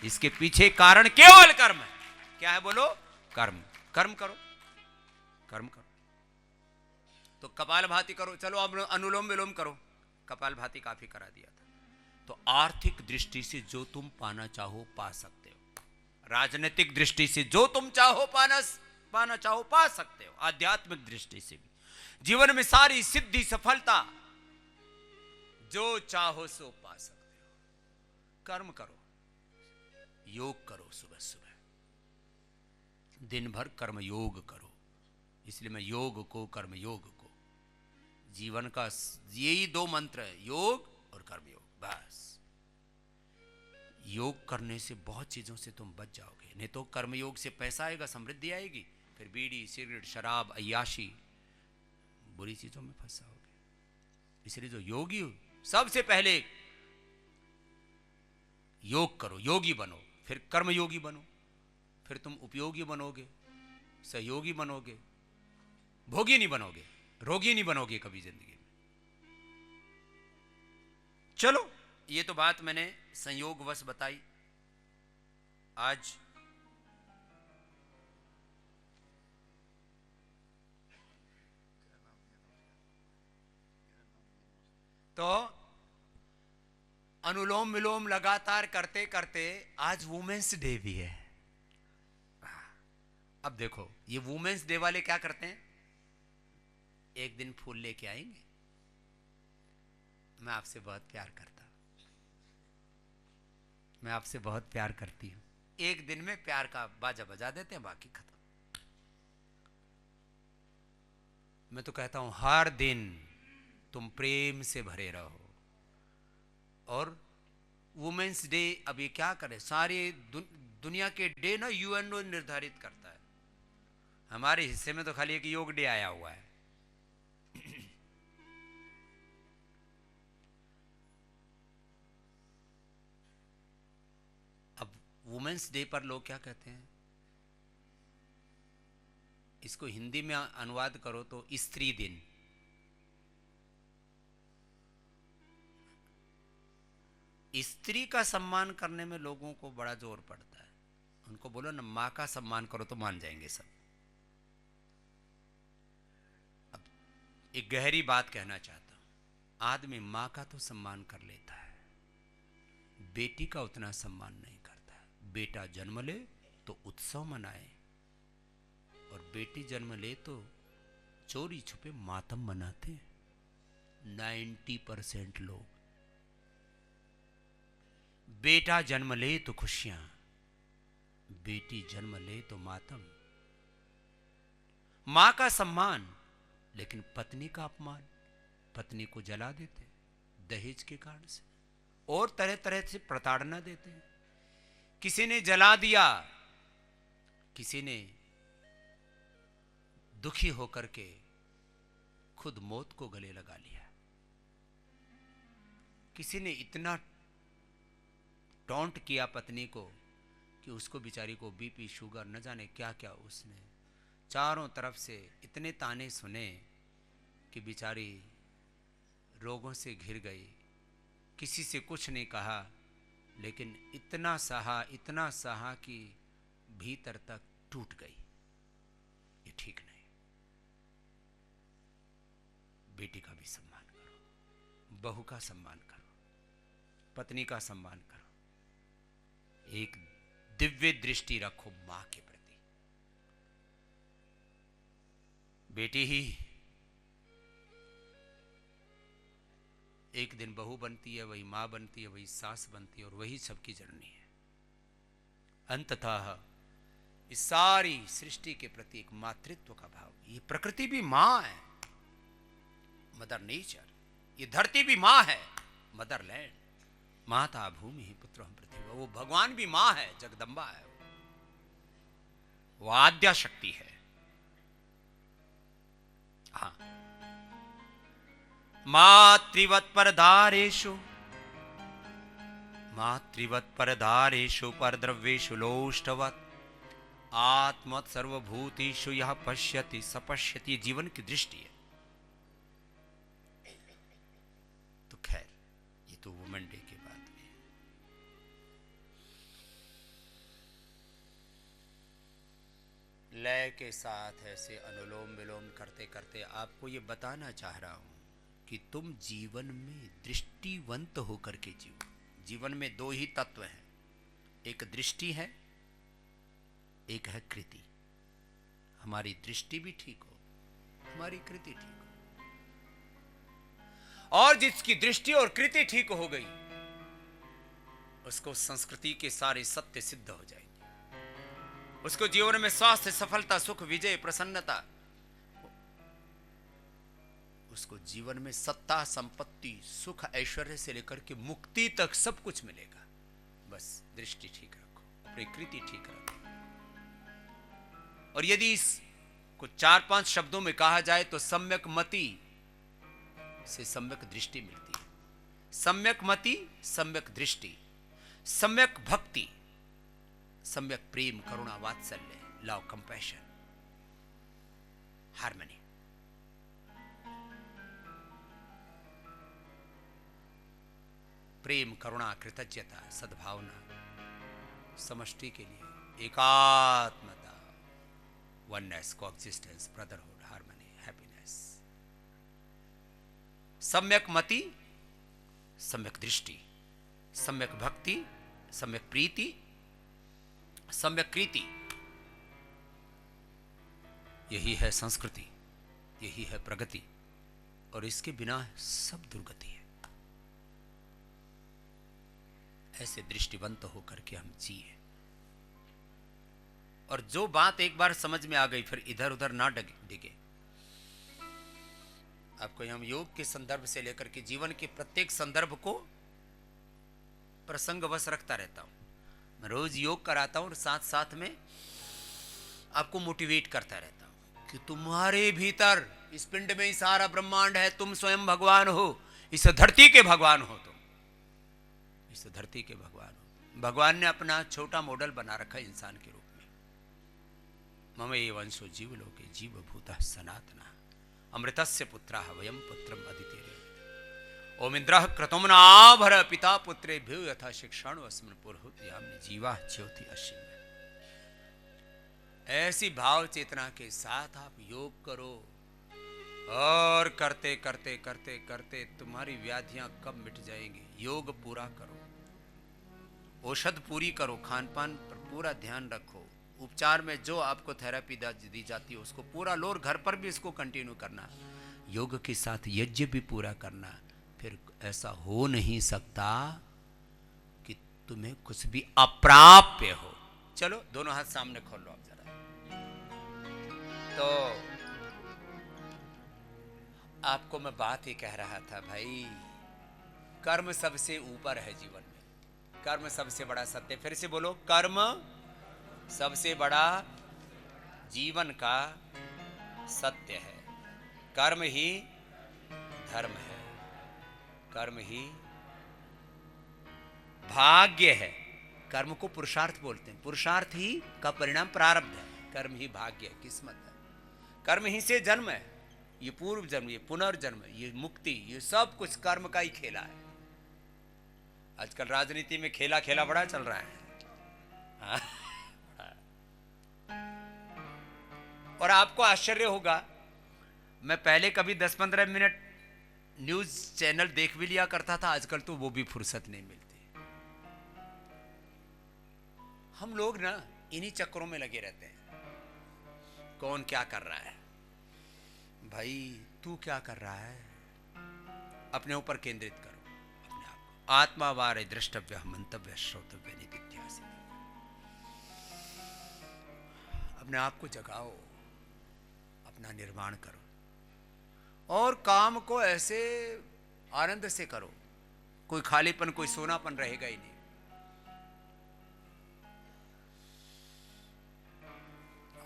इसके पीछे कारण केवल कर्म है। क्या है बोलो? कर्म। कर्म करो, कर्म करो। तो कपालभाति करो, चलो अब अनुलोम विलोम करो। कपालभाति काफी करा दिया था। तो आर्थिक दृष्टि से जो तुम पाना चाहो पा सकते हो, राजनीतिक दृष्टि से जो तुम चाहो पाना चाहो पा सकते हो, आध्यात्मिक दृष्टि से भी, जीवन में सारी सिद्धि सफलता जो चाहो सो पा सकते हो। कर्म करो, योग करो, सुबह सुबह दिन भर कर्म योग करो। इसलिए मैं योग को, कर्म योग को, जीवन का यही 2 मंत्र है, योग और कर्म योग। बस योग करने से बहुत चीजों से तुम बच जाओगे। नहीं तो कर्म योग से पैसा आएगा, समृद्धि आएगी, फिर बीड़ी सिगरेट शराब अय्याशी बुरी चीजों में फंस जाओगे। इसलिए जो योगी हो, सबसे पहले योग करो, योगी बनो, फिर कर्म योगी बनो, फिर तुम उपयोगी बनोगे, सहयोगी बनोगे, भोगी नहीं बनोगे, रोगी नहीं बनोगे कभी जिंदगी में। चलो, ये तो बात मैंने संयोगवश बताई। आज तो अनुलोम विलोम लगातार करते करते आज वुमेन्स डे भी है। अब देखो, ये वुमेन्स डे वाले क्या करते हैं, एक दिन फूल लेके आएंगे, मैं आपसे बहुत प्यार करता हूं, मैं आपसे बहुत प्यार करती हूं, एक दिन में प्यार का बाजा बजा देते हैं, बाकी खत्म। मैं तो कहता हूं हर दिन तुम प्रेम से भरे रहो। और वुमेन्स डे, अब ये क्या करे, सारे दुनिया के डे ना यूएनओ निर्धारित करता है। हमारे हिस्से में तो खाली एक योग डे आया हुआ है। अब वुमेन्स डे पर लोग क्या कहते हैं, इसको हिंदी में अनुवाद करो तो स्त्री दिन। स्त्री का सम्मान करने में लोगों को बड़ा जोर पड़ता है। उनको बोलो ना मां का सम्मान करो तो मान जाएंगे सब। अब एक गहरी बात कहना चाहता हूं, आदमी मां का तो सम्मान कर लेता है, बेटी का उतना सम्मान नहीं करता है। बेटा जन्म ले तो उत्सव मनाए, और बेटी जन्म ले तो चोरी छुपे मातम मनाते हैं 90% लोग। बेटा जन्म ले तो खुशियां, बेटी जन्म ले तो मातम। मां का सम्मान, लेकिन पत्नी का अपमान। पत्नी को जला देते दहेज के कारण से, और तरह तरह से प्रताड़ना देते हैं। किसी ने जला दिया, किसी ने दुखी होकर के खुद मौत को गले लगा लिया, किसी ने इतना टॉन्ट किया पत्नी को कि उसको बेचारी को बीपी शुगर न जाने क्या क्या, उसने चारों तरफ से इतने ताने सुने कि बेचारी रोगों से घिर गई। किसी से कुछ नहीं कहा, लेकिन इतना सहा कि भीतर तक टूट गई। ये ठीक नहीं। बेटी का भी सम्मान करो, बहू का सम्मान करो, पत्नी का सम्मान करो। एक दिव्य दृष्टि रखो मां के प्रति। बेटी ही एक दिन बहू बनती है, वही मां बनती है, वही सास बनती है, और वही सबकी जननी है। अंततः इस सारी सृष्टि के प्रति एक मातृत्व का भाव। ये प्रकृति भी मां है, मदर नेचर। ये धरती भी मां है, मदर लैंड। माता भूमि ही पुत्रम पृथ्वी। वो भगवान भी मां है, जगदम्बा है, वो आद्या शक्ति है। हाँ, मातृवत्परदारेषु परद्रव्येषु लोष्टवत् आत्मवत् सर्वभूतेषु यः पश्यति स पश्यति। जीवन की दृष्टि है। तो खैर, ये तो वुमेन डे की बात है। लय के साथ ऐसे अनुलोम विलोम करते करते आपको ये बताना चाह रहा हूं कि तुम जीवन में दृष्टिवंत होकर के जियो। जीवन में दो ही तत्व हैं, एक दृष्टि है, एक है कृति। हमारी दृष्टि भी ठीक हो, हमारी कृति ठीक हो। और जिसकी दृष्टि और कृति ठीक हो गई, उसको संस्कृति के सारे सत्य सिद्ध हो जाएंगे। उसको जीवन में स्वास्थ्य, सफलता, सुख, विजय, प्रसन्नता, उसको जीवन में सत्ता, संपत्ति, सुख, ऐश्वर्य से लेकर के मुक्ति तक सब कुछ मिलेगा। बस दृष्टि ठीक रखो, प्रकृति ठीक रखो। और यदि इसको 4-5 शब्दों में कहा जाए तो सम्यक मति से सम्यक दृष्टि मिलती है। सम्यक मति, सम्यक दृष्टि, सम्यक भक्ति, सम्यक प्रेम, करुणा, वात्सल्य, लव, कंपैशन, हार्मनी। प्रेम, करुणा, कृतज्ञता, सद्भावना, समष्टि के लिए एकात्मता, oneness, coexistence, brotherhood, harmony, happiness. सम्यक मति, सम्यक दृष्टि, सम्यक भक्ति, सम्यक प्रीति, सम्यक कृति। यही है संस्कृति, यही है प्रगति, और इसके बिना सब दुर्गति है। ऐसे दृष्टिवंत होकर के हम जिए। और जो बात एक बार समझ में आ गई, फिर इधर उधर ना डिगे। आपको हम योग के संदर्भ से लेकर के जीवन के प्रत्येक संदर्भ को प्रसंगवश रखता रहता हूं। मैं रोज योग कराता हूं और साथ साथ में आपको मोटिवेट करता रहता हूं कि तुम्हारे भीतर इस पिंड में ही सारा ब्रह्मांड है। तुम स्वयं भगवान हो, इस धरती के भगवान हो। तुम इस धरती के भगवान हो। भगवान ने अपना छोटा मॉडल बना रखा है इंसान के रूप में। मम एव वंशो जीवलोके जीवभूतः सनातनः अमृतस्य पुत्रः वयं पुत्रम् अदितेरे। ओम इंद्रः क्रतुम्नाभर पिता पुत्रेभ्यो यथा शिक्षाणु अस्मिन् पुरुहूतयामि जीवा ज्योति अश्विन। ऐसी भाव चेतना के साथ आप योग करो, और करते करते करते करते तुम्हारी व्याधियां कब मिट जाएंगी। योग पूरा करो, औषध पूरी करो, खान पान पर पूरा ध्यान रखो, उपचार में जो आपको थेरेपी दी जाती है उसको पूरा लो, और घर पर भी इसको कंटिन्यू करना। योग के साथ यज्ञ भी पूरा करना। फिर ऐसा हो नहीं सकता कि तुम्हें कुछ भी अप्राप्य हो। चलो दोनों हाथ सामने खोल लो आप जरा। तो आपको मैं बात ही कह रहा था भाई, कर्म सबसे ऊपर है जीवन में। कर्म सबसे बड़ा सत्य। फिर से बोलो, कर्म सबसे बड़ा जीवन का सत्य है। कर्म ही धर्म है, कर्म ही भाग्य है। कर्म को पुरुषार्थ बोलते हैं। पुरुषार्थ ही का परिणाम प्रारब्ध है, कर्म ही भाग्य है, किस्मत है। कर्म ही से जन्म है, ये पूर्व जन्म, ये पुनर्जन्म, ये मुक्ति, ये सब कुछ कर्म का ही खेला है। आजकल राजनीति में खेला खेला बड़ा चल रहा है। हाँ। और आपको आश्चर्य होगा, मैं पहले कभी 10-15 मिनट न्यूज चैनल देख भी लिया करता था, आजकल तो वो भी फुर्सत नहीं मिलती। हम लोग ना इन्हीं चक्करों में लगे रहते हैं। कौन क्या कर रहा है, भाई तू क्या कर रहा है, अपने ऊपर केंद्रित करो अपने आप को। आत्मावारे द्रष्टव्य मंतव्य श्रोतव्य नित्यासी। अपने आप को जगाओ, अपना निर्माण करो और काम को ऐसे आनंद से करो, कोई खालीपन, कोई सोनापन रहेगा ही नहीं।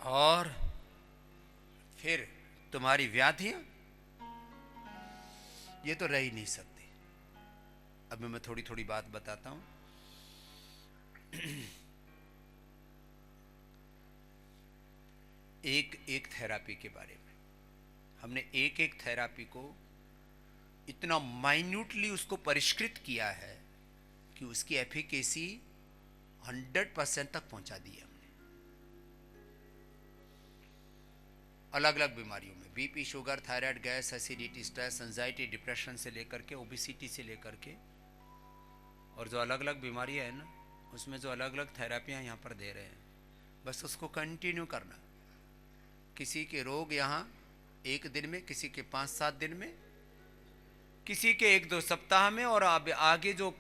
और फिर तुम्हारी व्याधियां ये तो रह ही नहीं सकती। अब मैं थोड़ी थोड़ी बात बताता हूं। एक थेरापी के बारे में हमने एक थेरापी को इतना माइन्यूटली उसको परिष्कृत किया है कि उसकी एफिकेसी 100% तक पहुंचा दी है हमने। अलग अलग बीमारियों में, BP, sugar, thyroid, gas, acidity, stress, anxiety, depression से लेकर के ओबेसिटी से लेकर के, और जो अलग अलग बीमारियां है ना, उसमें जो अलग अलग थेरापियां यहाँ पर दे रहे हैं, बस उसको कंटिन्यू करना। किसी के रोग यहाँ 1 दिन में, किसी के 5-7 दिन में, किसी के 1-2 सप्ताह में, और आगे जो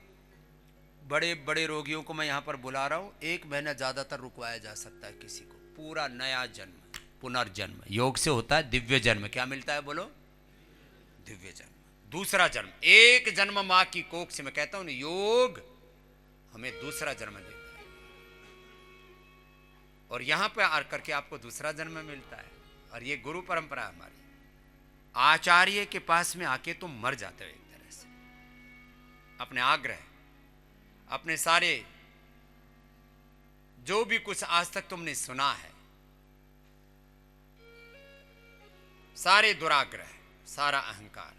बड़े बड़े रोगियों को मैं यहाँ पर बुला रहा हूँ 1 महीना ज़्यादातर रुकवाया जा सकता है किसी को। पूरा नया जन्म, पुनर्जन्म। योग से होता है दिव्य जन्म। क्या मिलता है बोलो? दिव्य जन्म, दूसरा जन्म। एक जन्म माँ की कोख से, मैं कहता हूँ योग हमें दूसरा जन्म देता है, और यहां पे आकर के आपको दूसरा जन्म मिलता है। और ये गुरु परंपरा हमारी। आचार्य के पास में आके तुम मर जाते हो एक तरह से। अपने आग्रह, अपने सारे जो भी कुछ आज तक तुमने सुना है, सारे दुराग्रह, सारा अहंकार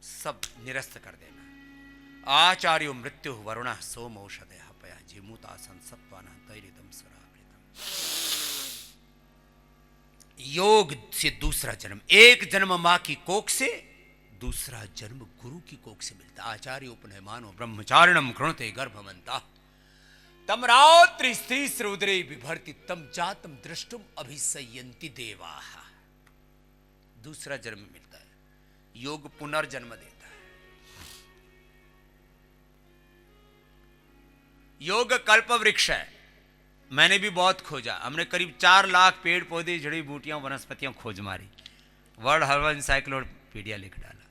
सब निरस्त कर देना। आचार्यो मृत्यु वरुण सोमौषधे हपया जीमूता संसत्वान तैरितम सुरावृतम। योग से दूसरा जन्म, एक जन्म मां की कोख से, दूसरा जन्म गुरु की कोख से मिलता। आचार्य उपनयमानो ब्रह्मचारिणम कृणुते गर्भमंता तम रात्रि स्त्री रुद्रे बिभर्ति तम जातम दृष्टुम अभिसयंति देवाः। दूसरा जन्म मिलता है। योग पुनर्जन्म देता है। योग कल्प वृक्ष है। मैंने भी बहुत खोजा। हमने करीब 4 लाख पेड़ पौधे, जड़ी बूटियां, वनस्पतियां खोज मारी। वर्ल्ड हर्बल एनसाइक्लोपीडिया लिख डाला।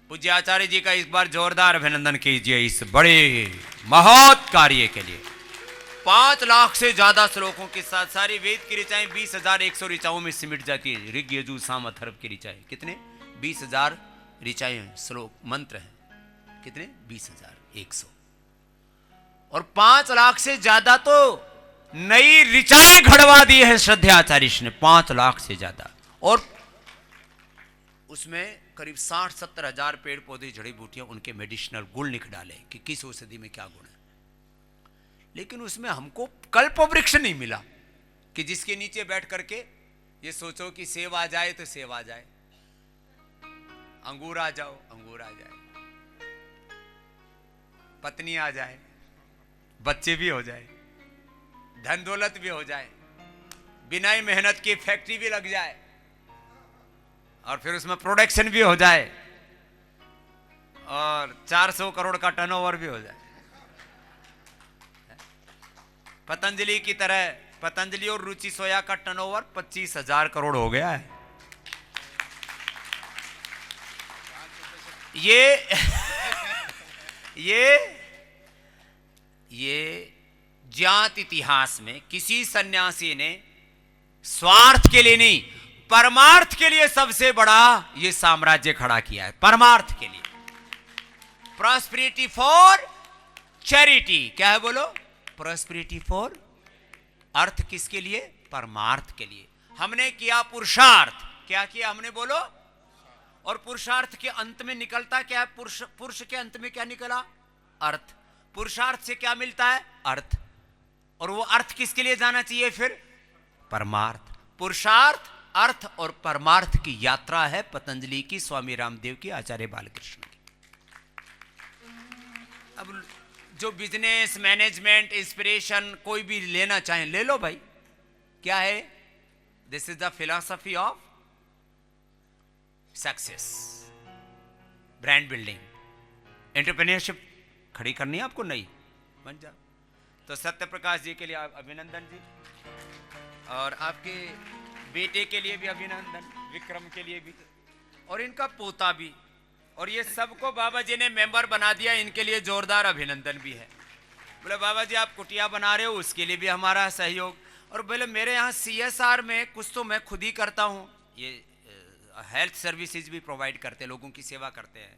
पूज्य आचार्य जी का इस बार जोरदार अभिनंदन कीजिए इस बड़े महत् कार्य के लिए। 5 लाख से ज्यादा श्लोकों के साथ सारी वेद की ऋचाएं 20,100 ऋचाओं में सिमट जाती है। ऋग, यजुर, साम, अथर्व की ऋचाएं कितने? 20,000 ऋचाएं, श्लोक, मंत्र हैं कितने? 20,100। और 5 लाख से ज्यादा तो नई ऋचाएं घड़वा दी है श्रद्धाचार्य ने, 5 लाख से ज्यादा। और उसमें करीब 60-70 हजार पेड़ पौधे, जड़ी बूटियां, उनके मेडिसिनल गुण लिख डाले कि किस औषधि में क्या गुण है। लेकिन उसमें हमको कल्प वृक्ष नहीं मिला कि जिसके नीचे बैठ करके ये सोचो कि सेब आ जाए तो सेब आ जाए, अंगूर आ जाओ अंगूर आ जाए, पत्नी आ जाए, बच्चे भी हो जाए, धन दौलत भी हो जाए, बिना ही मेहनत की फैक्ट्री भी लग जाए, और फिर उसमें प्रोडक्शन भी हो जाए, और 400 करोड़ का टर्नओवर भी हो जाए। पतंजलि की तरह, पतंजलि और रुचि सोया का टर्नओवर 25,000 करोड़ हो गया है। ये ज्ञात इतिहास में किसी सन्यासी ने स्वार्थ के लिए नहीं, परमार्थ के लिए सबसे बड़ा ये साम्राज्य खड़ा किया है। परमार्थ के लिए, प्रॉस्पेरिटी फॉर चैरिटी क्या है बोलो? प्रॉस्पेरिटी फॉर अर्थ, किसके लिए? परमार्थ के लिए। हमने किया पुरुषार्थ, क्या किया हमने बोलो? और पुरुषार्थ के अंत में निकलता क्या है? पुरुष के अंत में क्या निकला? अर्थ। पुरुषार्थ से क्या मिलता है? अर्थ। और वो अर्थ किसके लिए जाना चाहिए फिर? परमार्थ। पुरुषार्थ, अर्थ और परमार्थ की यात्रा है पतंजलि की, स्वामी रामदेव की, आचार्य बालकृष्ण की। अब जो बिजनेस, मैनेजमेंट, इंस्पिरेशन कोई भी लेना चाहें ले लो भाई। क्या है? This is the philosophy of success, brand building, entrepreneurship खड़ी करनी है आपको, नहीं बन जाओ। तो सत्य प्रकाश जी के लिए अभिनंदन जी, और आपके बेटे के लिए भी अभिनंदन, विक्रम के लिए भी, और इनका पोता भी, और ये सबको बाबा जी ने मेंबर बना दिया, इनके लिए जोरदार अभिनंदन भी है। बोले बाबा जी आप कुटिया बना रहे हो, उसके लिए भी हमारा सहयोग। और बोले मेरे यहाँ CSR में कुछ तो मैं खुद ही करता हूँ, ये हेल्थ सर्विसेज भी प्रोवाइड करते हैं, लोगों की सेवा करते हैं।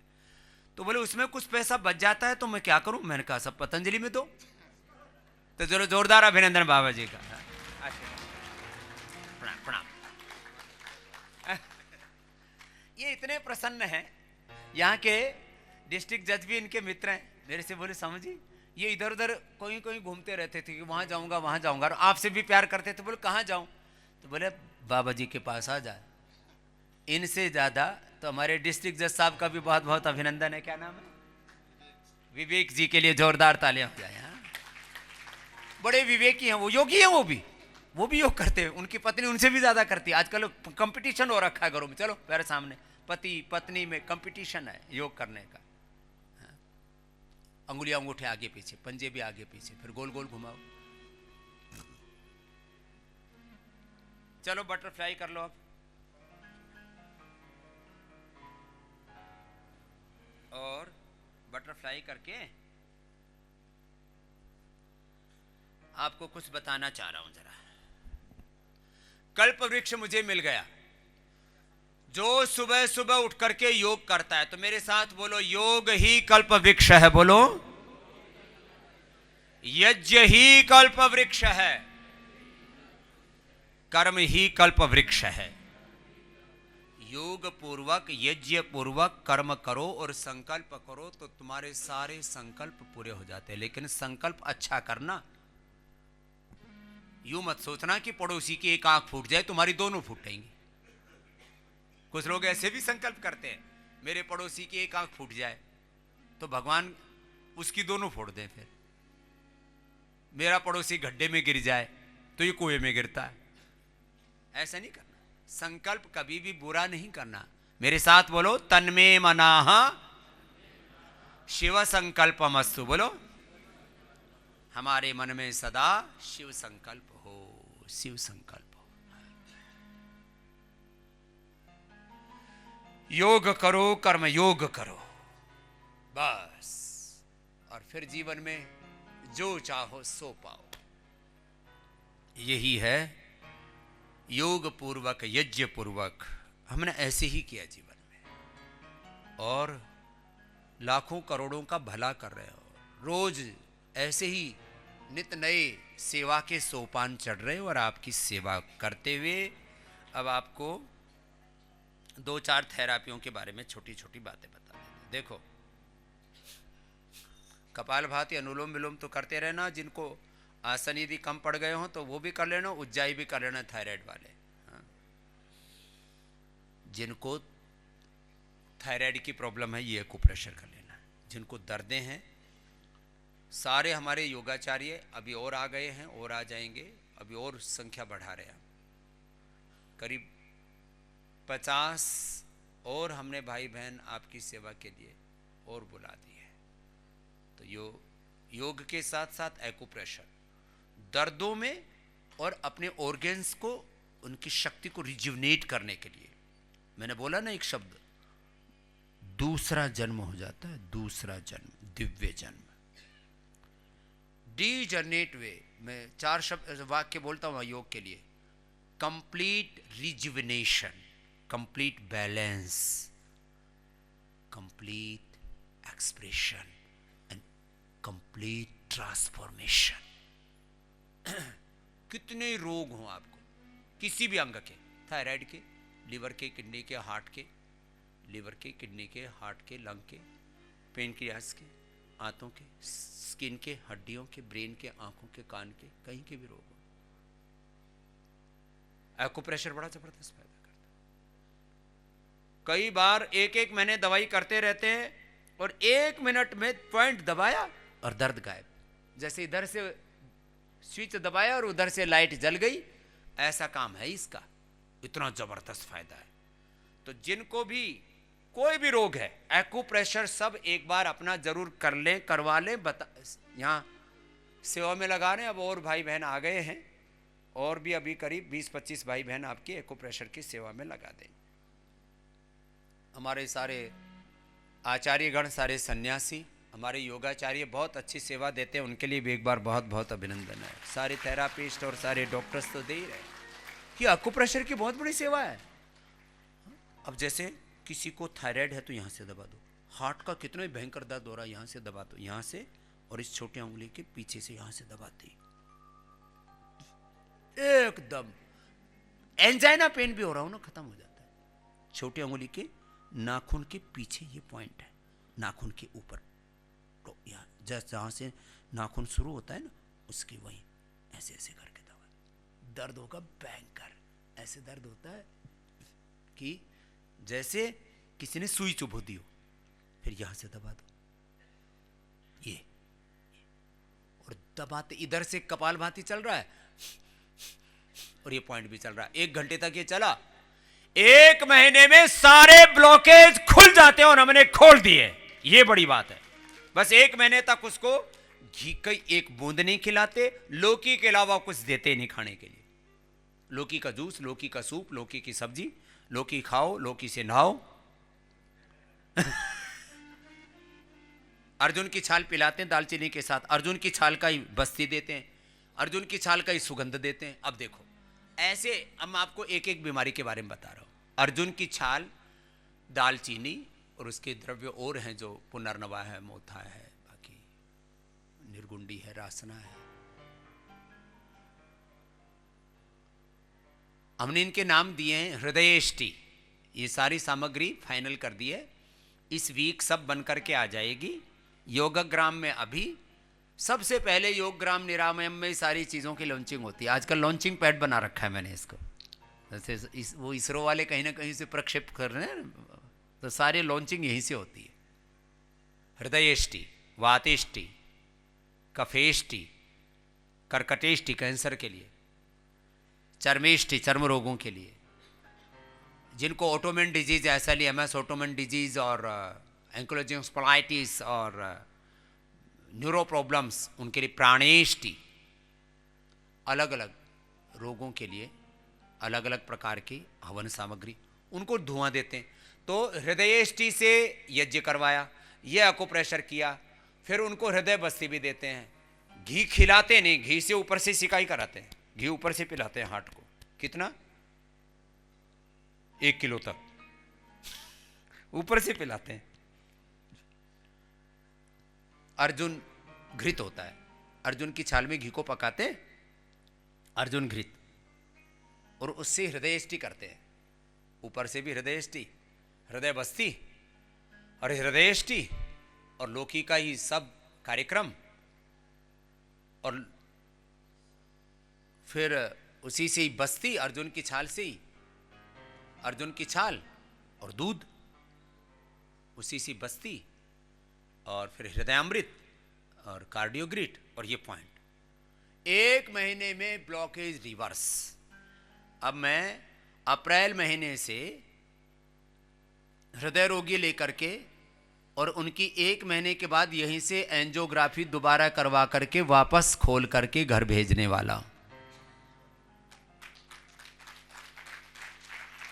तो बोले उसमें कुछ पैसा बच जाता है तो मैं क्या करूं? मैंने कहा सब पतंजलि में दो। तो जरूर जोरदार अभिनंदन बाबा जी का। प्रणाम प्रणाम। ये इतने प्रसन्न हैं, यहाँ के डिस्ट्रिक्ट जज भी इनके मित्र हैं। मेरे से बोले समझी ये इधर उधर कोई कोई घूमते रहते थे कि वहाँ जाऊँगा वहाँ जाऊँगा, और आपसे भी प्यार करते थे। बोले कहाँ जाऊँ? तो बोले बाबा जी के पास आ जाए। इनसे ज़्यादा तो हमारे डिस्ट्रिक्ट जज साहब का भी बहुत बहुत अभिनंदन है। क्या नाम है? विवेक जी के लिए जोरदार तालियां हो जाए। बड़े विवेकी हैं वो, योगी हैं वो भी योग करते हैं। उनकी पत्नी उनसे भी ज़्यादा करती है। आजकल कंपटीशन हो रखा है घरों में, चलो मेरे सामने पति पत्नी में कंपटीशन है योग करने का। अंगुलियां अंगूठे आगे पीछे, पंजे भी आगे पीछे, फिर गोल गोल घुमाओ। चलो बटरफ्लाई कर लो अब। और बटरफ्लाई करके आपको कुछ बताना चाह रहा हूं जरा। कल्प वृक्ष मुझे मिल गया जो सुबह सुबह उठ करके योग करता है। तो मेरे साथ बोलो, योग ही कल्प वृक्ष है। बोलो, यज्ञ ही कल्प वृक्ष है, कर्म ही कल्प वृक्ष है। योग पूर्वक, यज्ञ पूर्वक कर्म करो और संकल्प करो तो तुम्हारे सारे संकल्प पूरे हो जाते हैं। लेकिन संकल्प अच्छा करना, यूं मत सोचना कि पड़ोसी की एक आंख फूट जाए तुम्हारी दोनों फूटेंगी। कुछ लोग ऐसे भी संकल्प करते हैं, मेरे पड़ोसी की एक आंख फूट जाए तो भगवान उसकी दोनों फोड़ दें। फिर मेरा पड़ोसी गड्ढे में गिर जाए तो ये कुएं में गिरता है। ऐसा नहीं करना। संकल्प कभी भी बुरा नहीं करना। मेरे साथ बोलो, तन्मे मनाह शिव संकल्पमस्तु। बोलो, हमारे मन में सदा शिव संकल्प हो, शिव संकल्प हो। योग करो, कर्म योग करो, बस। और फिर जीवन में जो चाहो सो पाओ। यही है योग पूर्वक, यज्ञ पूर्वक। हमने ऐसे ही किया जीवन में, और लाखों करोड़ों का भला कर रहे हो। रोज ऐसे ही नित नए सेवा के सोपान चढ़ रहे हो, और आपकी सेवा करते हुए अब आपको 2-4 थेरापियों के बारे में छोटी छोटी बातें बता देते। देखो, कपालभाति, अनुलोम विलोम तो करते रहना। जिनको आसन यदि कम पड़ गए हो तो वो भी कर लेना, उज्जाई भी कर लेना, थायराइड वाले। हाँ। जिनको थायराइड की प्रॉब्लम है ये को प्रेशर कर लेना। जिनको दर्दें हैं, सारे हमारे योगाचार्य अभी और आ गए हैं, और आ जाएंगे, अभी और संख्या बढ़ा रहे हैं। करीब 50 और हमने भाई बहन आपकी सेवा के लिए और बुला दी है। तो योग के साथ साथ एक्यूप्रेशर, दर्दों में और अपने ऑर्गन्स को, उनकी शक्ति को रिजुवनेट करने के लिए। मैंने बोला ना एक शब्द, दूसरा जन्म हो जाता है, दूसरा जन्म, दिव्य जन्म। डीजनरेट वे, मैं 4 शब्द वाक्य बोलता हूँ योग के लिए। Complete rejuvenation, complete balance, complete expression and complete transformation. कितने रोग हों आपको, किसी भी अंग के, थायराइड के, लीवर के, किडनी के, हार्ट के, लीवर के, किडनी के, हार्ट के, लंग के, पेनक्रियास के, आंतों के, स्किन के, हड्डियों के, ब्रेन के, आंखों के, कान के, कहीं के भी रोग हो, एक्यूप्रेशर बड़ा जबरदस्त फायदा करता है। कई बार एक एक महीने दवाई करते रहते हैं और 1 मिनट में पॉइंट दबाया और दर्द गायब, जैसे इधर से स्विच दबाया और उधर से लाइट जल गई, ऐसा काम है इसका, इतना जबरदस्त फायदा है। तो जिनको भी कोई भी रोग है, एक्यूप्रेशर सब एक बार अपना जरूर कर लें, करवा लें। यहाँ सेवा में लगा रहे हैं, अब और भाई बहन आ गए हैं, और भी अभी करीब 20-25 भाई बहन आपकी एक्यूप्रेशर की सेवा में लगा दें। हमारे सारे आचार्यगण, सारे सन्यासी, हमारे योगाचार्य बहुत अच्छी सेवा देते हैं, उनके लिए भी एक बार बहुत बहुत अभिनंदन है। सारे थेरापिस्ट और सारे डॉक्टर्स तो दे ही रहे कि एक्यूप्रेशर की बहुत बड़ी सेवा है। अब जैसे किसी को थायराइड है तो यहाँ से दबा दो, हार्ट का कितना ही भयंकर दर्द हो रहा है, यहाँ से दबा दो, यहाँ से, और इस छोटी उंगली के पीछे से यहाँ से दबाते एकदम। एंजाइना पेन भी हो रहा हो ना, खत्म हो जाता है। छोटी उंगली के नाखून के पीछे ये पॉइंट है, नाखून के ऊपर, तो यहाँ जहाँ से नाखून शुरू होता है ना, उसके वहीं ऐसे ऐसे करके दबा, दर्द होगा भयंकर। ऐसे दर्द होता है कि जैसे किसी ने सुई चुभो दी हो। फिर यहां से दबा दो, ये, और दबाते, इधर से कपालभाति चल रहा है और ये पॉइंट भी चल रहा है। 1 घंटे तक ये चला, 1 महीने में सारे ब्लॉकेज खुल जाते हैं और हमने खोल दिए। ये बड़ी बात है। बस 1 महीने तक उसको घी की 1 बूंद नहीं खिलाते, लौकी के अलावा कुछ देते नहीं खाने के लिए। लौकी का जूस, लौकी का सूप, लौकी की सब्जी, लौकी खाओ, लौकी से नहाओ। अर्जुन की छाल पिलाते हैं दालचीनी के साथ, अर्जुन की छाल का ही बस्ती देते हैं, अर्जुन की छाल का ही सुगंध देते हैं। अब देखो, ऐसे अब मैं आपको एक एक बीमारी के बारे में बता रहा हूं। अर्जुन की छाल, दालचीनी, और उसके द्रव्य और हैं जो पुनर्नवा है, मोथा है, बाकी निर्गुंडी है, रासना है। हमने इनके नाम दिए हैं हृदयेष्टि। ये सारी सामग्री फाइनल कर दी है, इस वीक सब बन करके आ जाएगी। योगग्राम में अभी सबसे पहले योगग्राम निरामयम में सारी चीज़ों की लॉन्चिंग होती है। आजकल लॉन्चिंग पैड बना रखा है मैंने इसको, जैसे वो इसरो वाले कहीं ना कहीं से प्रक्षेप कर रहे हैं, तो सारी लॉन्चिंग यहीं से होती है। हृदयेष्टि, वातेष्टि, कफेष्टि, कर्कटेष्टि कैंसर के लिए, चर्मेष्टि चर्म रोगों के लिए, जिनको ऑटोमेन डिजीज, एसएलईएमएस ऑटोमेन डिजीज और एंकोलॉजिंग स्पॉलाइटिस और न्यूरो प्रॉब्लम्स, उनके लिए प्राणेष्टि। अलग अलग रोगों के लिए अलग अलग प्रकार की हवन सामग्री, उनको धुआं देते हैं। तो हृदयेष्टि से यज्ञ करवाया, ये एक्यूप्रेशर किया, फिर उनको हृदय बस्ती भी देते हैं। घी खिलाते नहीं, घी से ऊपर से सिकाई कराते हैं, घी ऊपर से पिलाते हैं हार्ट को। कितना? 1 किलो तक ऊपर से पिलाते हैं। अर्जुन घृत होता है, अर्जुन की छाल में घी को पकाते हैं, अर्जुन घृत, और उससे हृदयेष्टि करते हैं। ऊपर से भी हृदयेष्टि, हृदय बस्ती और हृदयेष्टि और लौकी का ही सब कार्यक्रम, और फिर उसी से ही बस्ती, अर्जुन की छाल से ही, अर्जुन की छाल और दूध, उसी से बस्ती, और फिर हृदयामृत और कार्डियोग्रिट, और ये पॉइंट। 1 महीने में ब्लॉकेज रिवर्स। अब मैं अप्रैल महीने से हृदय रोगी लेकर के, और उनकी 1 महीने के बाद यहीं से एंजियोग्राफी दोबारा करवा करके वापस खोल करके घर भेजने वाला हूं।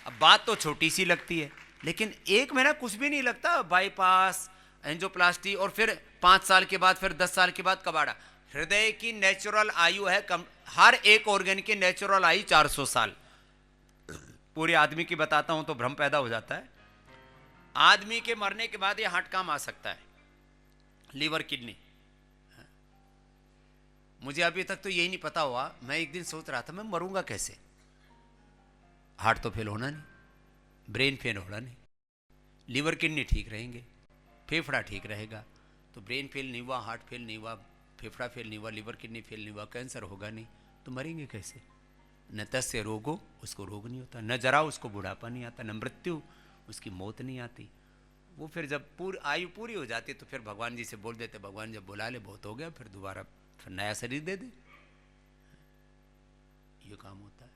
अब बात तो छोटी सी लगती है, लेकिन 1 महीना कुछ भी नहीं लगता। बाईपास, एंजियोप्लास्टी, और फिर 5 साल के बाद, फिर 10 साल के बाद कबाड़ा। हृदय की नेचुरल आयु है कम, हर एक ऑर्गन की नेचुरल आयु 400 साल। पूरे आदमी की बताता हूं तो भ्रम पैदा हो जाता है। आदमी के मरने के बाद ये हार्ट काम आ सकता है, लीवर, किडनी, मुझे अभी तक तो यही नहीं पता हुआ, मैं एक दिन सोच रहा था मैं मरूंगा कैसे। हार्ट तो फेल होना नहीं, ब्रेन फेल होना नहीं, लीवर किडनी ठीक रहेंगे, फेफड़ा ठीक रहेगा। तो ब्रेन फेल नहीं हुआ, हार्ट फेल नहीं हुआ, फेफड़ा फेल नहीं हुआ, लीवर किडनी फेल नहीं हुआ, कैंसर होगा नहीं, तो मरेंगे कैसे। न तस्य रोगो, उसको रोग नहीं होता, न जरा उसको बुढ़ापा नहीं आता, न मृत्यु उसकी मौत नहीं आती। वो फिर जब आयु पूरी हो जाती तो फिर भगवान जी से बोल देते, भगवान जब बुला ले बहुत हो गया, फिर दोबारा फिर नया शरीर दे दे। ये काम होता है।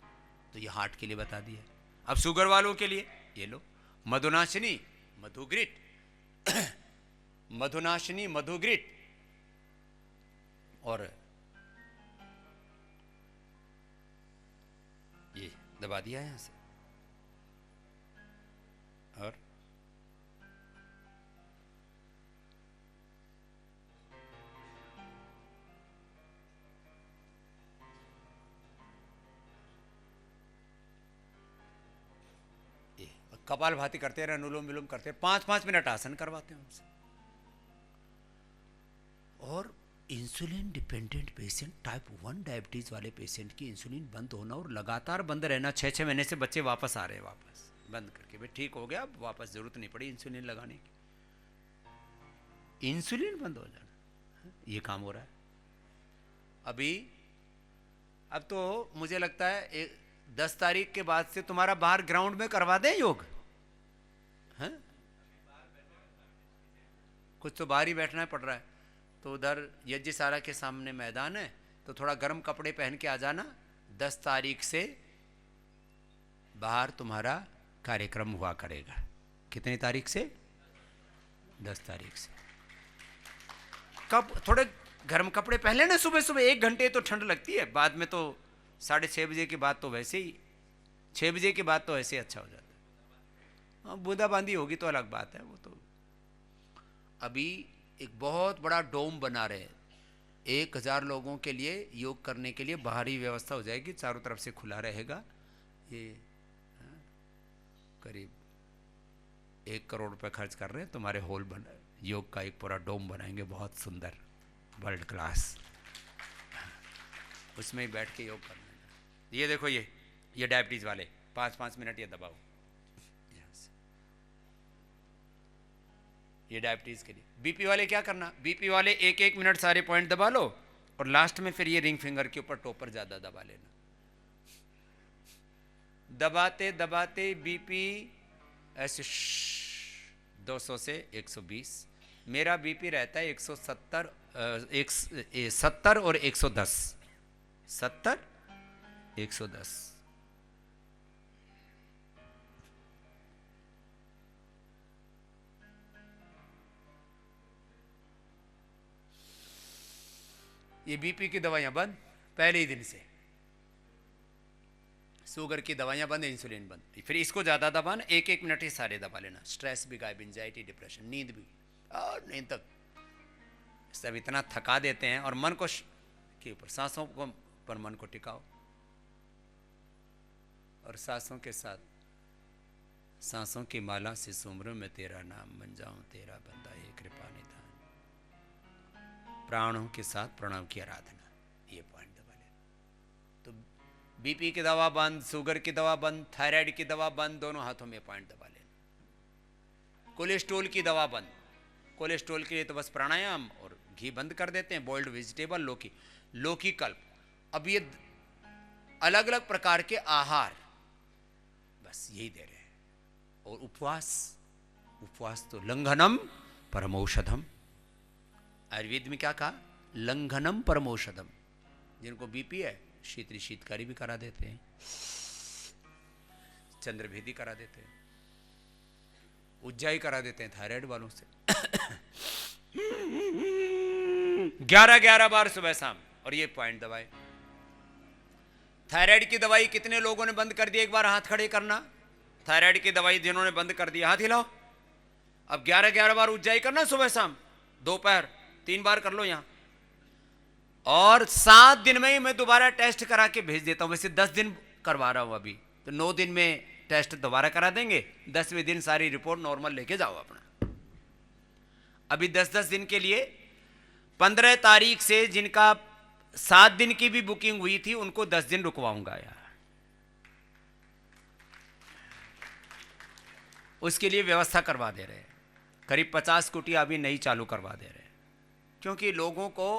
तो ये हार्ट के लिए बता दिया। अब शुगर वालों के लिए ये लो मधुनाशिनी मधुग्रिट मधुनाशिनी मधुग्रिट, और ये दबा दिया यहां से, और कपाल भाती करते रहे, अनुलोम विलोम करते रहे, 5-5 मिनट आसन करवाते हैं उनसे। और insulin dependent patient, type 1 diabetes वाले पेशेंट की इंसुलिन बंद होना और लगातार बंद रहना, 6-6 महीने से बच्चे वापस आ रहे हैं, वापस बंद करके भाई ठीक हो गया, अब वापस जरूरत नहीं पड़ी इंसुलिन लगाने की। इंसुलिन बंद हो जाना, ये काम हो रहा है अभी। अब तो मुझे लगता है 10 तारीख के बाद से तुम्हारा बाहर ग्राउंड में करवा दें योग, हैं? कुछ तो बाहर ही बैठना पड़ रहा है। तो उधर यज्ञशाला के सामने मैदान है, तो थोड़ा गर्म कपड़े पहन के आ जाना। 10 तारीख से बाहर तुम्हारा कार्यक्रम हुआ करेगा। कितनी तारीख से? 10 तारीख से। कब थोड़े गर्म कपड़े पहन लेना सुबह सुबह, 1 घंटे तो ठंड लगती है, बाद में तो 6:30 बजे के बाद तो वैसे ही, 6 बजे के बाद तो ऐसे ही अच्छा हो जाता है। हाँ, बूंदाबांदी होगी तो अलग बात है। वो तो अभी एक बहुत बड़ा डोम बना रहे हैं, 1000 लोगों के लिए योग करने के लिए बाहरी व्यवस्था हो जाएगी, चारों तरफ से खुला रहेगा। ये करीब 1 करोड़ रुपए खर्च कर रहे हैं, तुम्हारे हॉल बना, योग का एक पूरा डोम बनाएंगे, बहुत सुंदर, वर्ल्ड क्लास, उसमें ही बैठ के योग करना। ये देखो, ये डायबिटीज वाले 5-5 मिनट ये दबाओ, ये डायबिटीज के लिए। बीपी वाले क्या करना, बीपी वाले 1-1 मिनट सारे पॉइंट दबा लो, और लास्ट में फिर ये रिंग फिंगर के ऊपर टॉपर ज्यादा दबा लेना। दबाते दबाते बीपी ऐसे 200 से 120। मेरा बीपी रहता है 170 70 और 110, 70 110। ये बीपी की दवाइयां बंद पहले ही दिन से, शुगर की दवाइयां बंद, इंसुलिन बंद। फिर इसको ज्यादा दबाना, 1-1 मिनट ही सारे दबा लेना। स्ट्रेस भी गायब, एंजाइटी, डिप्रेशन, नींद भी, और नींद तक सब इतना थका देते हैं। और मन को के ऊपर, सांसों को पर मन को टिकाओ, और सांसों के साथ, सांसों की माला से सुमरूं में तेरा नाम, बन जाऊं तेरा बंदा, ये कृपा निधान। प्राणों के साथ प्रणव की आराधना, ये पॉइंट दबा लेना। तो बीपी की दवा बंद, शुगर की दवा बंद, थायराइड की दवा बंद, दोनों हाथों में पॉइंट दबा लेना। कोलेस्ट्रोल की दवा बंद, कोलेस्ट्रोल के लिए तो बस प्राणायाम और घी बंद कर देते हैं। बॉइल्ड वेजिटेबल, लौकी कल्प। अब ये अलग अलग प्रकार के आहार बस यही दे रहे हैं। और उपवास तो लंघनम परमौषधम। आयुर्वेद में क्या कहा? लंघनम परमौषधम। जिनको बीपी है शीतकारी भी करा देते हैं, चंद्रभेदी करा देते हैं, उज्जाई करा देते हैं थायराइड वालों से 11-11 बार सुबह शाम। और ये पॉइंट दबाए। थायराइड की दवाई कितने लोगों ने बंद कर दी? एक बार हाथ खड़े करना। थायराइड की दवाई जिन्होंने बंद कर दी हाथ हिलाओ। अब 11-11 बार उज्जाई करना सुबह शाम, दोपहर 3 बार कर लो यहां। और 7 दिन में ही मैं दोबारा टेस्ट करा के भेज देता हूं। वैसे 10 दिन करवा रहा हूं अभी, तो 9 दिन में टेस्ट दोबारा करा देंगे, 10वें दिन सारी रिपोर्ट नॉर्मल लेके जाओ अपना। अभी 10-10 दिन के लिए 15 तारीख से जिनका 7 दिन की भी बुकिंग हुई थी, उनको 10 दिन रुकवाऊंगा यार। उसके लिए व्यवस्था करवा दे रहे हैं, करीब 50 कुटिया अभी नई चालू करवा दे रहे हैं, क्योंकि लोगों को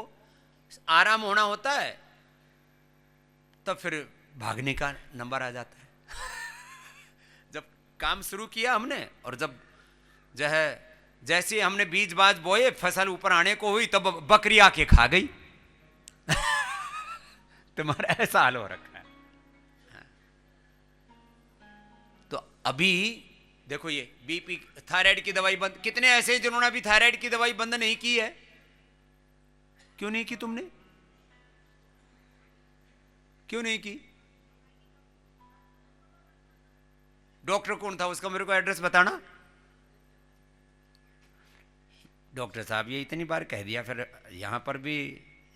आराम होना होता है, तब फिर भागने का नंबर आ जाता है। जब काम शुरू किया हमने, और जब जो है जैसे हमने बीज बाज बोए, फसल ऊपर आने को हुई, तब बकरी आके खा गई। तुम्हारा ऐसा हाल हो रखा है। तो अभी देखो ये बीपी, थायराइड की दवाई बंद, कितने ऐसे जिन्होंने अभी थायराइड की दवाई बंद नहीं की है? क्यों नहीं की तुमने? क्यों नहीं की? डॉक्टर कौन था उसका मेरे को एड्रेस बताना। डॉक्टर साहब ये इतनी बार कह दिया, फिर यहां पर भी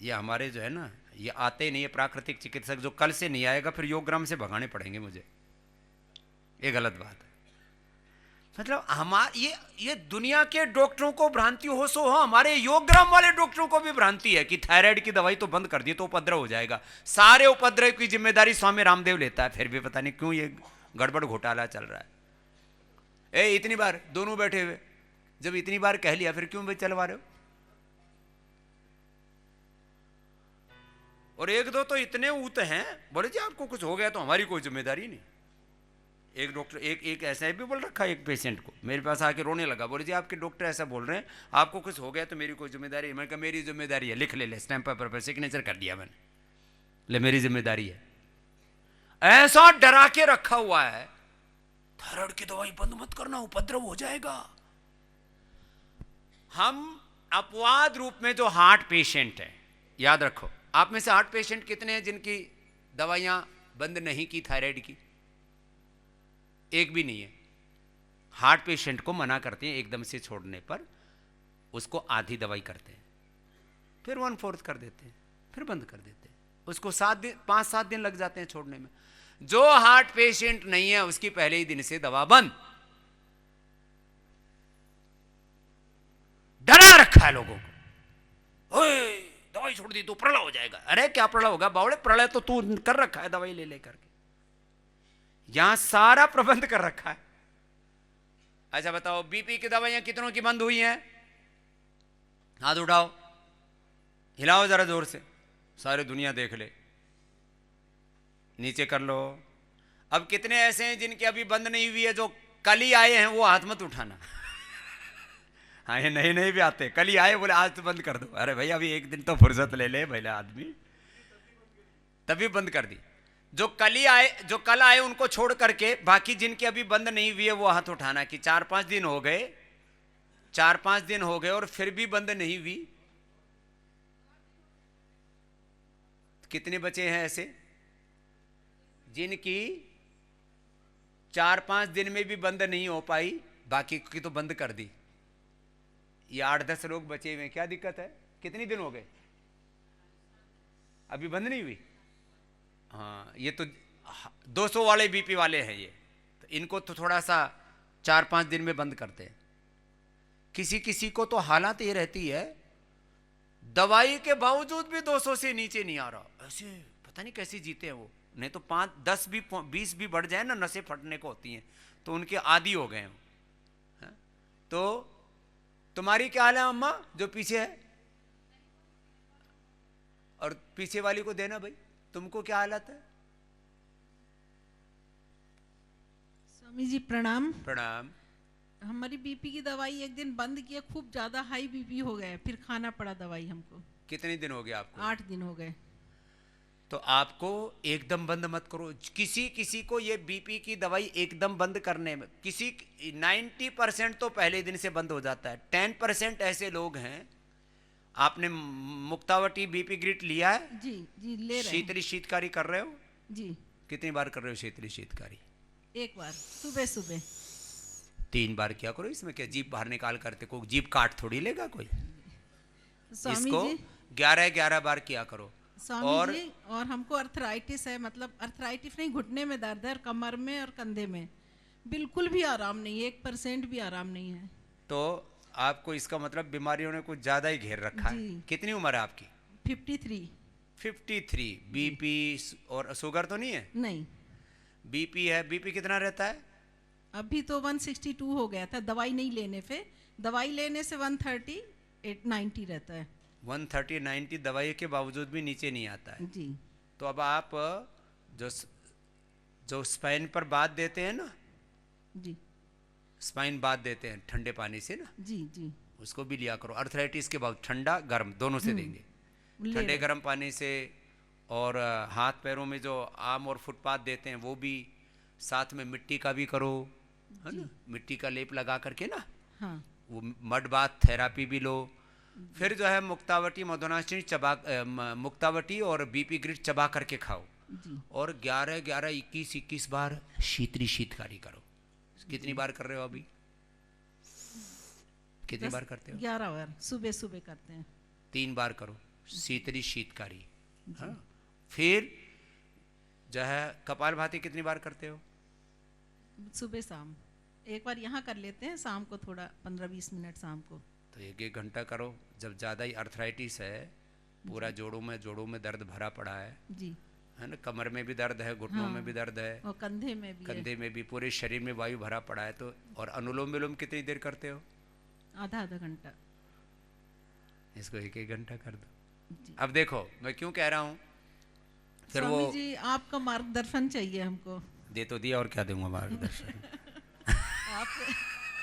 ये हमारे जो है ना, ये आते ही नहीं है प्राकृतिक चिकित्सक, जो कल से नहीं आएगा फिर योगग्राम से भगाने पड़ेंगे मुझे। ये गलत बात है। मतलब ये दुनिया के डॉक्टरों को भ्रांति हो सो हो, हमारे योगग्राम वाले डॉक्टरों को भी भ्रांति है कि थायराइड की दवाई तो बंद कर दी तो उपद्रव हो जाएगा। सारे उपद्रव की जिम्मेदारी स्वामी रामदेव लेता है, फिर भी पता नहीं क्यों ये गड़बड़ घोटाला चल रहा है। इतनी बार दोनों बैठे हुए, जब इतनी बार कह लिया फिर क्यों भाई चलवा रहे हो? और एक दो तो इतने ऊत हैं, बोले जी आपको कुछ हो गया तो हमारी कोई जिम्मेदारी नहीं। एक डॉक्टर एक ऐसा भी बोल रखा है एक पेशेंट को, मेरे पास आके रोने लगा, बोले जी आपके डॉक्टर ऐसा बोल रहे हैं आपको कुछ हो गया तो मेरी कोई जिम्मेदारी है। मैंने कहा मेरी जिम्मेदारी है, लिख ले स्टैंप पेपर पर सिग्नेचर कर दिया मैंने, ले मेरी जिम्मेदारी है। ऐसा डरा के रखा हुआ है, थायराइड की दवाई बंद मत करना उपद्रव हो जाएगा। हम अपवाद रूप में जो हार्ट पेशेंट है, याद रखो, आप में से हार्ट पेशेंट कितने हैं जिनकी दवाइयां बंद नहीं की थायराइड की? एक भी नहीं है। हार्ट पेशेंट को मना करते हैं एकदम से छोड़ने पर, उसको आधी दवाई करते हैं, फिर 1/4 कर देते हैं, फिर बंद कर देते हैं, उसको 5-7 दिन लग जाते हैं छोड़ने में। जो हार्ट पेशेंट नहीं है उसकी पहले ही दिन से दवा बंद। डरा रखा है लोगों को, ओए दवाई छोड़ दी तो प्रलय हो जाएगा। अरे क्या प्रलय होगा बावड़े, प्रलय तो तू कर रखा है दवाई ले लेकर के, यहां सारा प्रबंध कर रखा है। अच्छा बताओ बीपी की दवाइयां कितनों की बंद हुई हैं? हाथ उठाओ, हिलाओ जरा जोर से, सारी दुनिया देख ले। नीचे कर लो। अब कितने ऐसे हैं जिनकी अभी बंद नहीं हुई है, जो कल ही आए हैं, वो हाथ मत उठाना। हाँ ये नए भी आते, कल ही आए, बोले आज तो बंद कर दो। अरे भाई अभी एक दिन तो फुर्सत ले ले भैया आदमी, तभी बंद कर दी। जो कल आए उनको छोड़ करके बाकी जिनकी अभी बंद नहीं हुई है वो हाथ उठाना कि 4-5 दिन हो गए, 4-5 दिन हो गए और फिर भी बंद नहीं हुई। कितने बचे हैं ऐसे जिनकी 4-5 दिन में भी बंद नहीं हो पाई, बाकी की तो बंद कर दी। ये 8-10 लोग बचे हुए, क्या दिक्कत है? कितने दिन हो गए अभी बंद नहीं हुई? हाँ ये तो 200 वाले बीपी वाले हैं ये, तो इनको तो थोड़ा सा 4-5 दिन में बंद करते हैं। किसी किसी को तो हालत ये रहती है दवाई के बावजूद भी 200 से नीचे नहीं आ रहा, ऐसे पता नहीं कैसे जीते हैं वो। नहीं तो 5-10 भी 20 भी बढ़ जाए ना, नसें फटने को होती हैं, तो उनके आदी हो गए हैं। तो तुम्हारी क्या हाल है अम्मा जो पीछे है? और पीछे वाली को देना भाई, तुमको क्या हालत है? स्वामी जी प्रणाम। प्रणाम। हमारी बीपी की दवाई एक दिन बंद किया, खूब ज्यादा हाई बीपी हो गया, फिर खाना पड़ा दवाई हमको। कितने दिन हो गए आपको? 8 दिन हो गए। तो आपको एकदम बंद मत करो। किसी को ये बीपी की दवाई एकदम बंद करने में 90% तो पहले दिन से बंद हो जाता है। 10% ऐसे लोग हैं। आपने मुक्तावटी बीपी ग्रिट लिया है? जी जी ले रहे हैं। शीतली शीतकारी कर रहे हो? जी। कितनी बार कर रहे हो शीतली शीतकारी? एक बार सुबह सुबह। 3 बार क्या करो, इसमें क्या जीभ बाहर निकाल करते, कोई जीभ काट थोड़ी लेगा कोई। स्वामी इसको जी 11 बार किया करो। स्वामी जी, और हमको अर्थराइटिस है, मतलब अर्थराइटिस नहीं, घुटने में दर्द है और कमर में और कंधे में बिल्कुल भी आराम नहीं है, 1% भी आराम नहीं है। तो आपको इसका मतलब बीमारियों ने कुछ ज्यादा ही घेर रखा है। कितनी उम्र है आपकी? 53। 53। बीपी और शुगर तो नहीं है? नहीं, बीपी है। बीपी कितना रहता है? अभी तो 162 हो गया था दवाई नहीं लेने पे। दवाई लेने से 130 90 रहता है 130 90 दवाई के बावजूद भी नीचे नहीं आता है। जी। तो अब आप जो स्पाइन पर बात देते हैं ना, जी स्पाइन बात देते हैं ठंडे पानी से ना, जी जी उसको भी लिया करो। अर्थराइटिस के बाद ठंडा गर्म दोनों से देंगे, ले ठंडे रहे। गर्म पानी से। और हाथ पैरों में जो आम और फुटपाथ देते हैं वो भी, साथ में मिट्टी का भी करो, है ना, मिट्टी का लेप लगा करके ना, हाँ वो मड बाथ थेरापी भी लो। फिर जो है मुक्तावटी मधुनाशिनी मुक्तावटी और बीपी ग्रिड चबा करके खाओ। जी। और 11 11 21 21 बार शीतली शीतकारी करो। कितनी बार कर रहे हो अभी? कितनी बार करते हो? 11 बार सुबह सुबह करते हैं। 3 बार करो शीतली शीतकारी। हाँ। फिर जो है कपालभाति कितनी बार करते हो? सुबह शाम एक बार यहाँ कर लेते हैं, शाम को थोड़ा 15-20 मिनट शाम को। तो 1 घंटा करो। जब ज़्यादा ही अर्थराइटिस है, पूरा जोड़ों में दर्द भरा पड़ा जी। है ना, कमर में भी दर्द है, घुटनों में भी दर्द है, और कंधे में भी है। कंधे में भी, पूरे शरीर में वायु भरा पड़ा है। तो और अनुलोम विलोम कितनी देर करते हो? आधा घंटा। इसको 1 घंटा कर दो। जी। अब देखो मैं क्यों कह रहा हूँ। फिर स्वामी वो जी आपका मार्गदर्शन चाहिए हमको। दे तो दिया, और क्या दूंगा मार्गदर्शन। आप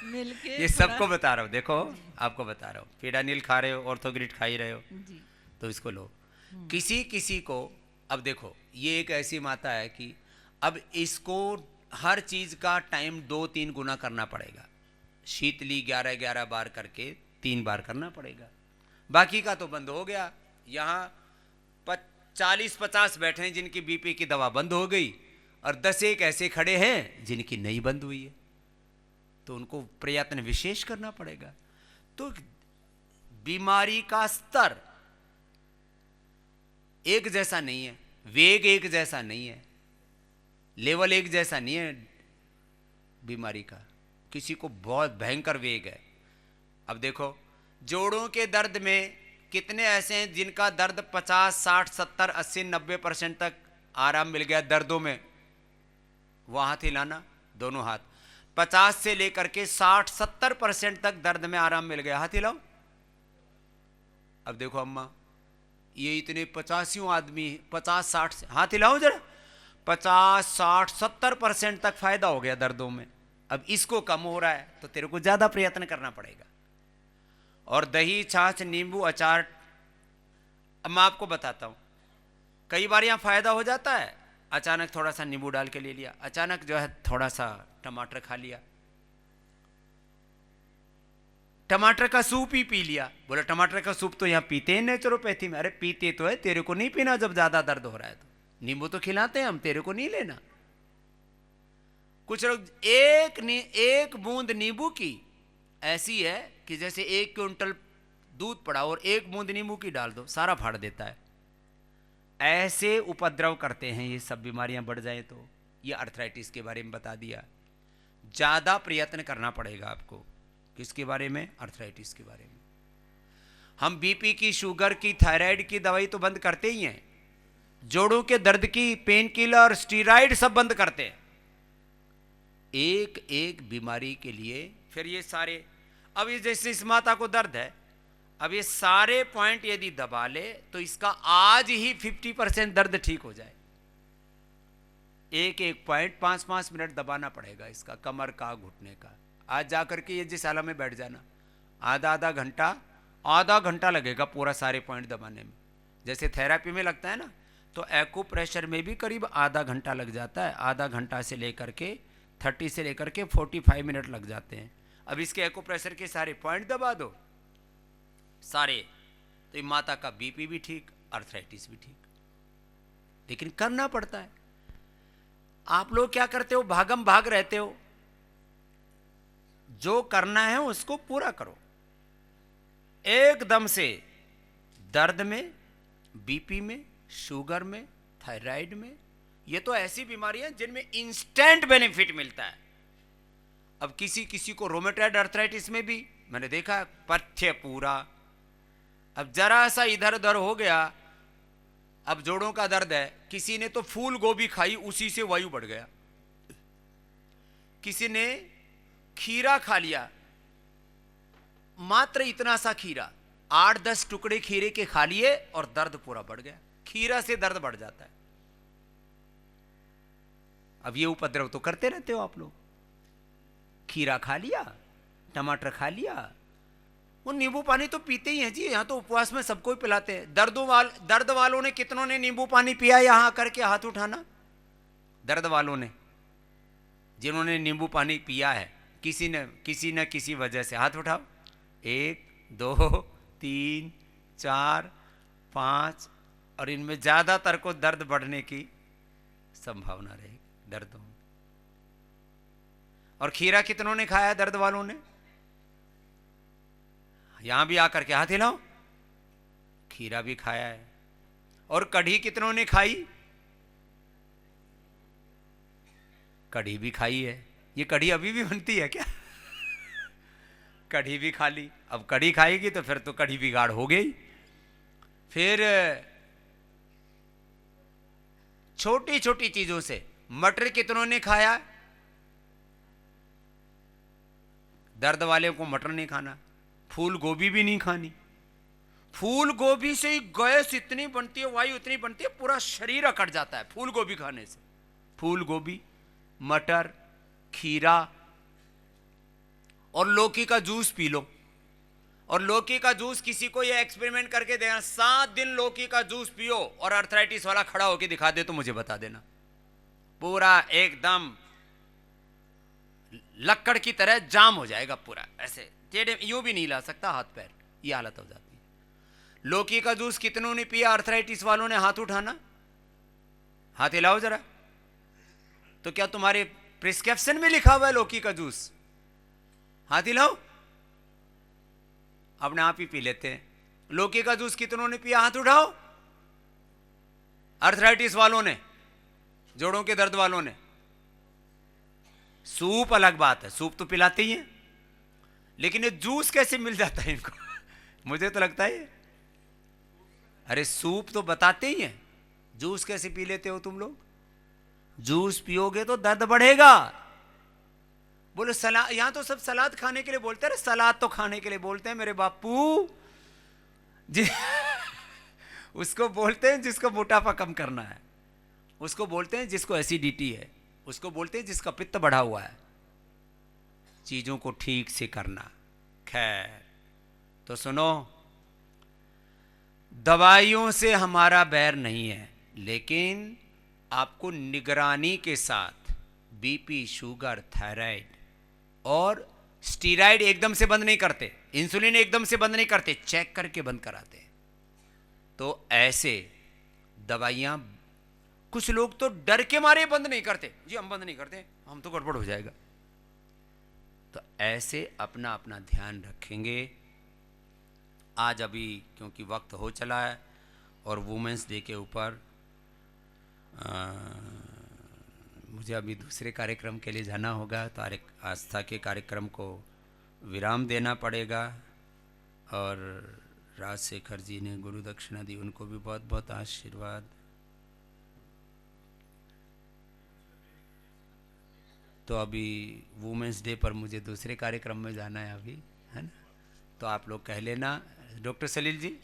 मिलके ये थोड़ा- सबको बता रहा हूँ। देखो आपको बता रहा हूँ, पीडानिल खा रहे हो, ऑर्थोग्रिड खा ही रहे हो, जी तो इसको लो। किसी किसी को, अब देखो ये एक ऐसी माता है कि अब इसको हर चीज का टाइम 2-3 गुना करना पड़ेगा। शीतली 11-11 बार करके 3 बार करना पड़ेगा। बाकी का तो बंद हो गया। यहाँ 40-50 बैठे हैं जिनकी बीपी की दवा बंद हो गई, और 10 एक ऐसे खड़े हैं जिनकी नहीं बंद हुई है। तो उनको प्रयत्न विशेष करना पड़ेगा। तो बीमारी का स्तर एक जैसा नहीं है, वेग एक जैसा नहीं है, लेवल एक जैसा नहीं है बीमारी का। किसी को बहुत भयंकर वेग है। अब देखो जोड़ों के दर्द में कितने ऐसे हैं जिनका दर्द 50, 60, 70, 80, 90% तक आराम मिल गया दर्दों में। वहां हाथ हिलाना, दोनों हाथ। 50 से लेकर के 60-70% तक दर्द में आराम मिल गया, हाथ हिलाओ। अब देखो अम्मा, ये इतने 85 आदमी 50-60 से, हाथ हिलाओ जरा। 50, 60, 70% तक फायदा हो गया दर्दों में। अब इसको कम हो रहा है तो तेरे को ज्यादा प्रयत्न करना पड़ेगा। और दही, छाछ, नींबू, अचार। अब मैं आपको बताता हूं, कई बार यहां फायदा हो जाता है, अचानक थोड़ा सा नींबू डाल के ले लिया, अचानक जो है थोड़ा सा टमाटर खा लिया, टमाटर का सूप ही पी लिया। बोले टमाटर का सूप तो यहाँ पीते हैं नेचुरोपैथी में। अरे पीते तो है, तेरे को नहीं पीना जब ज्यादा दर्द हो रहा है तो। नींबू तो खिलाते हैं हम, तेरे को नहीं लेना। कुछ लोग एक बूंद नींबू की ऐसी है कि जैसे 1 क्विंटल दूध पड़ा और 1 बूंद नींबू की डाल दो, सारा फाड़ देता है। ऐसे उपद्रव करते हैं ये सब बीमारियां बढ़ जाए तो। ये अर्थराइटिस के बारे में बता दिया। ज्यादा प्रयत्न करना पड़ेगा आपको। किसके बारे में? अर्थराइटिस के बारे में। हम बीपी की, शुगर की, थायराइड की दवाई तो बंद करते ही हैं, जोड़ों के दर्द की पेन किलर, स्टीरॉइड सब बंद करते हैं, एक एक बीमारी के लिए। फिर ये सारे, अब ये जैसे इस माता को दर्द है, अब ये सारे पॉइंट यदि दबा ले तो इसका आज ही 50% दर्द ठीक हो जाए। एक एक पॉइंट 5-5 मिनट दबाना पड़ेगा इसका, कमर का, घुटने का। आज जाकर के ये जिस हालत में बैठ जाना, आधा घंटा लगेगा पूरा सारे पॉइंट दबाने में। जैसे थेरापी में लगता है ना, तो एक्यूप्रेशर में भी करीब आधा घंटा लग जाता है। आधा घंटा से लेकर के 30 से लेकर के 45 मिनट लग जाते हैं। अब इसके एक्यूप्रेशर के सारे पॉइंट दबा दो सारे, तो ये माता का बीपी भी ठीक, अर्थराइटिस भी ठीक। लेकिन करना पड़ता है। आप लोग क्या करते हो? भागम भाग रहते हो। जो करना है उसको पूरा करो। एकदम से दर्द में, बीपी में, शुगर में, थायराइड में, ये तो ऐसी बीमारियां जिनमें इंस्टेंट बेनिफिट मिलता है। अब किसी किसी को रोमेटॉइड अर्थराइटिस में भी मैंने देखा पथ्य पूरा, अब जरा सा इधर उधर हो गया अब जोड़ों का दर्द है, किसी ने तो फूल गोभी खाई, उसी से वायु बढ़ गया। किसी ने खीरा खा लिया, मात्र इतना सा खीरा, 8-10 टुकड़े खीरे के खा लिए और दर्द पूरा बढ़ गया। खीरा से दर्द बढ़ जाता है। अब ये उपद्रव तो करते रहते हो आप लोग। खीरा खा लिया, टमाटर खा लिया, वो नींबू पानी तो पीते ही हैं जी। यहाँ तो उपवास में सबको ही पिलाते हैं। दर्द वालों ने कितनों ने नींबू पानी पिया? यहाँ आकर के हाथ उठाना। दर्द वालों ने, जिन्होंने नींबू पानी पिया है, किसी न किसी वजह से, हाथ उठाओ। 1 2 3 4 5, और इनमें ज्यादातर को दर्द बढ़ने की संभावना रहेगी, दर्द हो। और खीरा कितनों ने खाया दर्द वालों ने? यहां भी आकर के हाथ हिलाओ। खीरा भी खाया है। और कढ़ी कितनों ने खाई? कढ़ी भी खाई है। ये कढ़ी अभी भी बनती है क्या? कढ़ी भी खा ली। अब कढ़ी खाएगी तो फिर तो कढ़ी बिगाड़ हो गई। फिर छोटी छोटी चीजों से, मटर कितनों ने खाया? दर्द वाले को मटर नहीं खाना, फूल गोभी भी नहीं खानी। फूल गोभी से ही गैस इतनी बनती है, वायु इतनी बनती है, पूरा शरीर अकड़ जाता है फूल गोभी खाने से। फूल गोभी, मटर, खीरा और लौकी का जूस पी लो। और लौकी का जूस, किसी को ये एक्सपेरिमेंट करके देना, 7 दिन लौकी का जूस पियो और अर्थराइटिस वाला खड़ा होकर दिखा दे तो मुझे बता देना। पूरा एकदम लक्कड़ की तरह जाम हो जाएगा, पूरा ऐसे टेढ़े, यूं भी नहीं ला सकता हाथ पैर, ये हालत हो जाती है। लौकी का जूस कितनों ने पिया अर्थराइटिस वालों ने? हाथ उठाना, हाथ हिलाओ जरा। तो क्या तुम्हारे प्रिस्क्रिप्शन में लिखा हुआ है लौकी का जूस? हाथ हिलाओ। अपने आप ही पी लेते हैं। लौकी का जूस कितनों ने पिया? हाथ उठाओ। अर्थराइटिस वालों ने, जोड़ों के दर्द वालों ने। सूप अलग बात है, सूप तो पिलाते ही हैं, लेकिन ये जूस कैसे मिल जाता है इनको? मुझे तो लगता है, अरे सूप तो बताते ही हैं, जूस कैसे पी लेते हो तुम लोग? जूस पियोगे तो दर्द बढ़ेगा। बोले सलाद, यहां तो सब सलाद खाने के लिए बोलते हैं। सलाद तो खाने के लिए बोलते हैं मेरे बापू जी। उसको बोलते हैं जिसको मोटापा कम करना है, उसको बोलते हैं जिसको एसिडिटी है, उसको बोलते हैं जिसका पित्त बढ़ा हुआ है। चीजों को ठीक से करना। खैर, तो सुनो, दवाइयों से हमारा बैर नहीं है, लेकिन आपको निगरानी के साथ बीपी, शुगर, थायराइड और स्टीराइड एकदम से बंद नहीं करते, इंसुलिन एकदम से बंद नहीं करते, चेक करके बंद कराते हैं। तो ऐसे दवाइयां कुछ लोग तो डर के मारे बंद नहीं करते, जी हम बंद नहीं करते, हम तो गड़बड़ हो जाएगा। तो ऐसे अपना अपना ध्यान रखेंगे। आज अभी क्योंकि वक्त हो चला है और वुमेंस डे के ऊपर मुझे अभी दूसरे कार्यक्रम के लिए जाना होगा, तो आस्था के कार्यक्रम को विराम देना पड़ेगा। और राजशेखर जी ने गुरु दक्षिणा दी, उनको भी बहुत बहुत आशीर्वाद। तो अभी वुमेंस डे पर मुझे दूसरे कार्यक्रम में जाना है अभी, है ना? तो आप लोग कह लेना। डॉक्टर सलील जी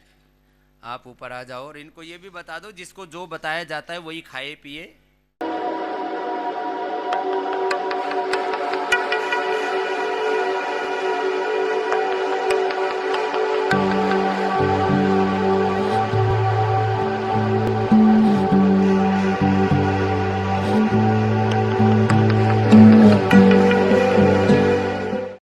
आप ऊपर आ जाओ और इनको ये भी बता दो, जिसको जो बताया जाता है वही खाए पिए,